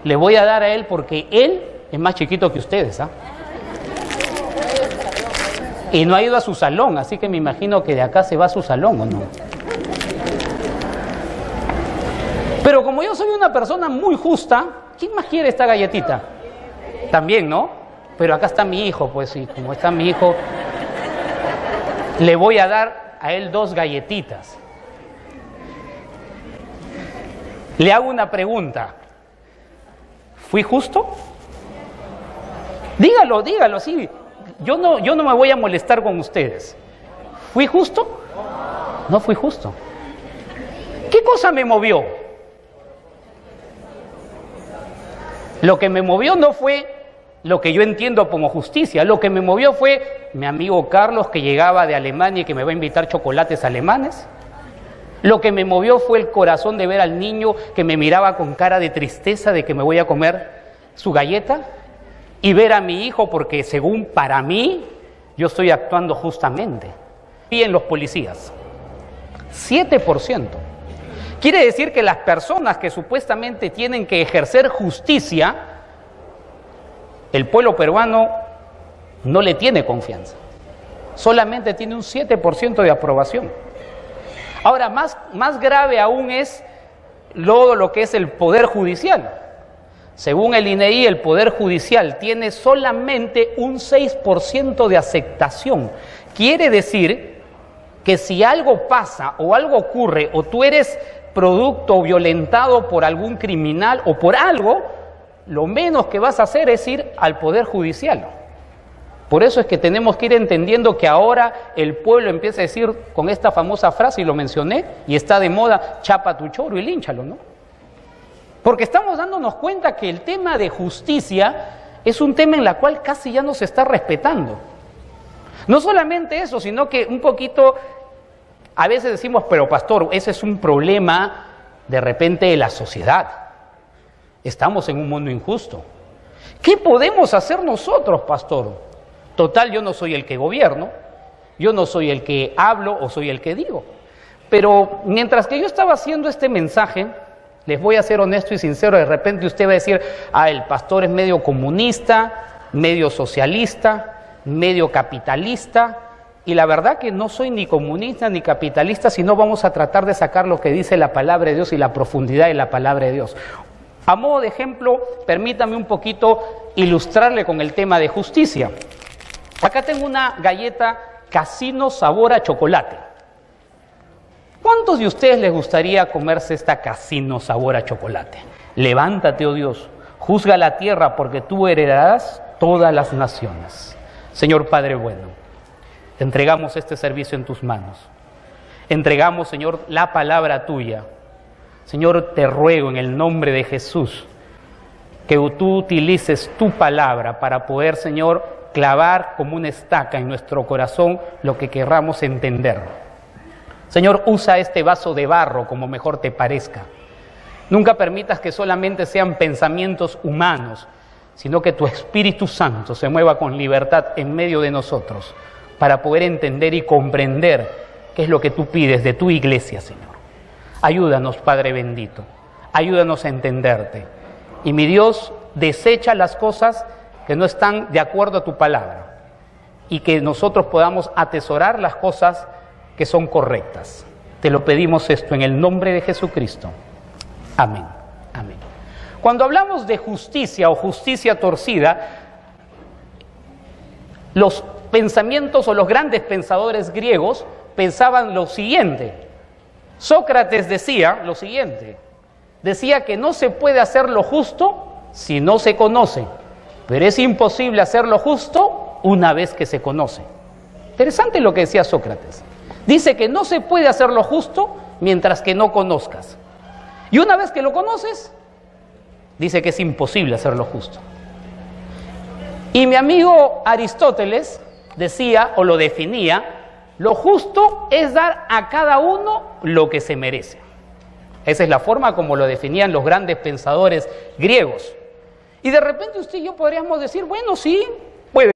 Le voy a dar a él porque él es más chiquito que ustedes, ¿ah? Y no ha ido a su salón, así que me imagino que de acá se va a su salón, ¿o no? Pero como yo soy una persona muy justa, ¿quién más quiere esta galletita? También, ¿no? Pero acá está mi hijo, pues, y como está mi hijo, le voy a dar a él 2 galletitas. Le hago una pregunta. ¿Fui justo? Dígalo, dígalo, sí. Yo no me voy a molestar con ustedes. ¿Fui justo? No fui justo. ¿Qué cosa me movió? Lo que me movió no fue lo que yo entiendo como justicia. Lo que me movió fue mi amigo Carlos, que llegaba de Alemania y que me va a invitar chocolates alemanes. Lo que me movió fue el corazón de ver al niño que me miraba con cara de tristeza de que me voy a comer su galleta, y ver a mi hijo porque según para mí yo estoy actuando justamente. Y en los policías, 7%. Quiere decir que las personas que supuestamente tienen que ejercer justicia, el pueblo peruano no le tiene confianza. Solamente tiene un 7% de aprobación. Ahora, más grave aún es lo que es el Poder Judicial. Según el INEI, el Poder Judicial tiene solamente un 6% de aceptación. Quiere decir que si algo pasa o algo ocurre o tú eres producto violentado por algún criminal o por algo, lo menos que vas a hacer es ir al Poder Judicial. Por eso es que tenemos que ir entendiendo que ahora el pueblo empieza a decir con esta famosa frase, y lo mencioné, y está de moda, chapa tu choro y línchalo, ¿no? Porque estamos dándonos cuenta que el tema de justicia es un tema en el cual casi ya no se está respetando. No solamente eso, sino que un poquito, a veces decimos, pero pastor, ese es un problema de repente de la sociedad. Estamos en un mundo injusto. ¿Qué podemos hacer nosotros, pastor? Total, yo no soy el que gobierno, yo no soy el que hablo o soy el que digo. Pero mientras que yo estaba haciendo este mensaje, les voy a ser honesto y sincero, de repente usted va a decir, el pastor es medio comunista, medio socialista, medio capitalista, y la verdad que no soy ni comunista ni capitalista, sino vamos a tratar de sacar lo que dice la palabra de Dios y la profundidad de la palabra de Dios. A modo de ejemplo, permítame un poquito ilustrarle con el tema de justicia. Acá tengo una galleta Casino sabor a chocolate. ¿Cuántos de ustedes les gustaría comerse esta Casino sabor a chocolate? Levántate, oh Dios, juzga la tierra porque tú heredarás todas las naciones. Señor Padre bueno, entregamos este servicio en tus manos. Entregamos, Señor, la palabra tuya. Señor, te ruego en el nombre de Jesús que tú utilices tu palabra para poder, Señor, clavar como una estaca en nuestro corazón lo que querramos entender. Señor, usa este vaso de barro como mejor te parezca. Nunca permitas que solamente sean pensamientos humanos, sino que tu Espíritu Santo se mueva con libertad en medio de nosotros para poder entender y comprender qué es lo que tú pides de tu iglesia, Señor. Ayúdanos, Padre bendito, ayúdanos a entenderte. Y mi Dios, desecha las cosas que no están de acuerdo a tu palabra y que nosotros podamos atesorar las cosas que son correctas. Te lo pedimos esto en el nombre de Jesucristo. Amén. Amén. Cuando hablamos de justicia o justicia torcida, los pensamientos o los grandes pensadores griegos pensaban lo siguiente. Sócrates decía lo siguiente. Decía que no se puede hacer lo justo si no se conoce, pero es imposible hacer lo justo una vez que se conoce. Interesante lo que decía Sócrates. Dice que no se puede hacer lo justo mientras que no conozcas. Y una vez que lo conoces, dice que es imposible hacer lo justo. Y mi amigo Aristóteles decía o lo definía, lo justo es dar a cada uno lo que se merece. Esa es la forma como lo definían los grandes pensadores griegos. Y de repente usted y yo podríamos decir, bueno, sí, puede.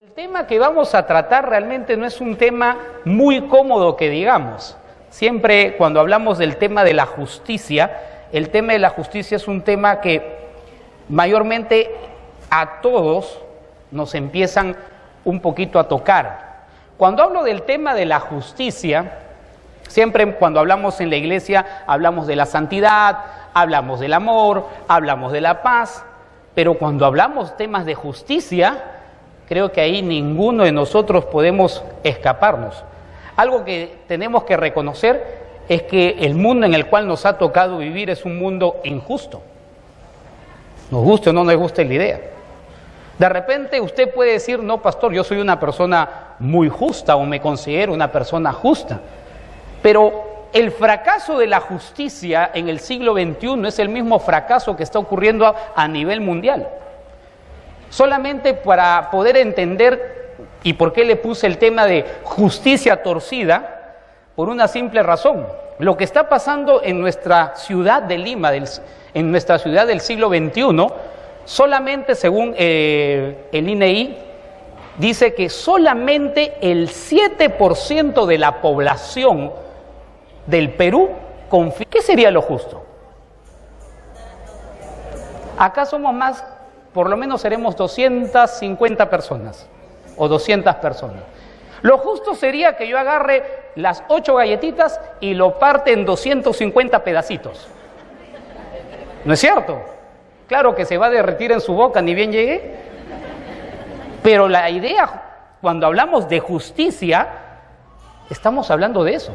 El tema que vamos a tratar realmente no es un tema muy cómodo que digamos. Siempre cuando hablamos del tema de la justicia, el tema de la justicia es un tema que mayormente a todos nos empiezan un poquito a tocar. Cuando hablo del tema de la justicia, siempre cuando hablamos en la iglesia hablamos de la santidad, hablamos del amor, hablamos de la paz, pero cuando hablamos temas de justicia, creo que ahí ninguno de nosotros podemos escaparnos. Algo que tenemos que reconocer es que el mundo en el cual nos ha tocado vivir es un mundo injusto. Nos guste o no nos guste la idea. De repente usted puede decir, no, pastor, yo soy una persona muy justa o me considero una persona justa. Pero el fracaso de la justicia en el siglo XXI es el mismo fracaso que está ocurriendo a nivel mundial. Solamente para poder entender y por qué le puse el tema de justicia torcida, por una simple razón. Lo que está pasando en nuestra ciudad de Lima, en nuestra ciudad del siglo XXI, solamente según el INEI, dice que solamente el 7% de la población del Perú confía. ¿Qué sería lo justo? Acá somos más. Por lo menos seremos 250 personas o 200 personas. Lo justo sería que yo agarre las 8 galletitas y lo parte en 250 pedacitos. ¿No es cierto? Claro que se va a derretir en su boca, ni bien llegue. Pero la idea, cuando hablamos de justicia, estamos hablando de eso.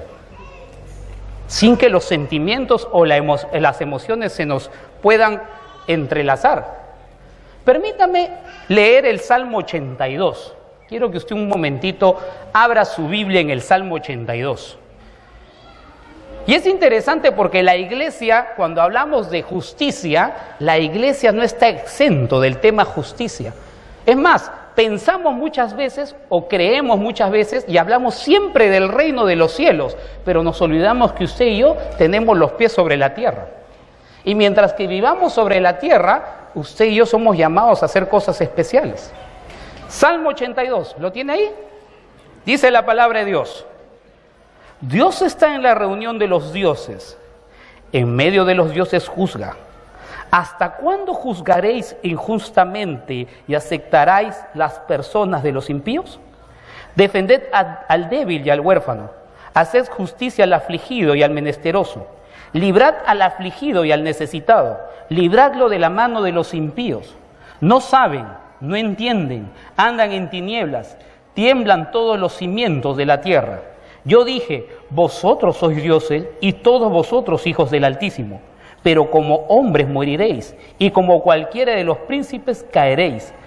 Sin que los sentimientos o las emociones se nos puedan entrelazar. Permítame leer el Salmo 82. Quiero que usted un momentito abra su Biblia en el Salmo 82. Y es interesante porque la iglesia, cuando hablamos de justicia, la iglesia no está exento del tema justicia. Es más, pensamos muchas veces o creemos muchas veces y hablamos siempre del reino de los cielos, pero nos olvidamos que usted y yo tenemos los pies sobre la tierra. Y mientras que vivamos sobre la tierra, usted y yo somos llamados a hacer cosas especiales. Salmo 82, ¿lo tiene ahí? Dice la palabra de Dios. Dios está en la reunión de los dioses. En medio de los dioses juzga. ¿Hasta cuándo juzgaréis injustamente y aceptaréis las personas de los impíos? Defended al débil y al huérfano, haced justicia al afligido y al menesteroso, librad al afligido y al necesitado, libradlo de la mano de los impíos. No saben, no entienden, andan en tinieblas, tiemblan todos los cimientos de la tierra. Yo dije, vosotros sois dioses y todos vosotros hijos del Altísimo, pero como hombres moriréis y como cualquiera de los príncipes caeréis.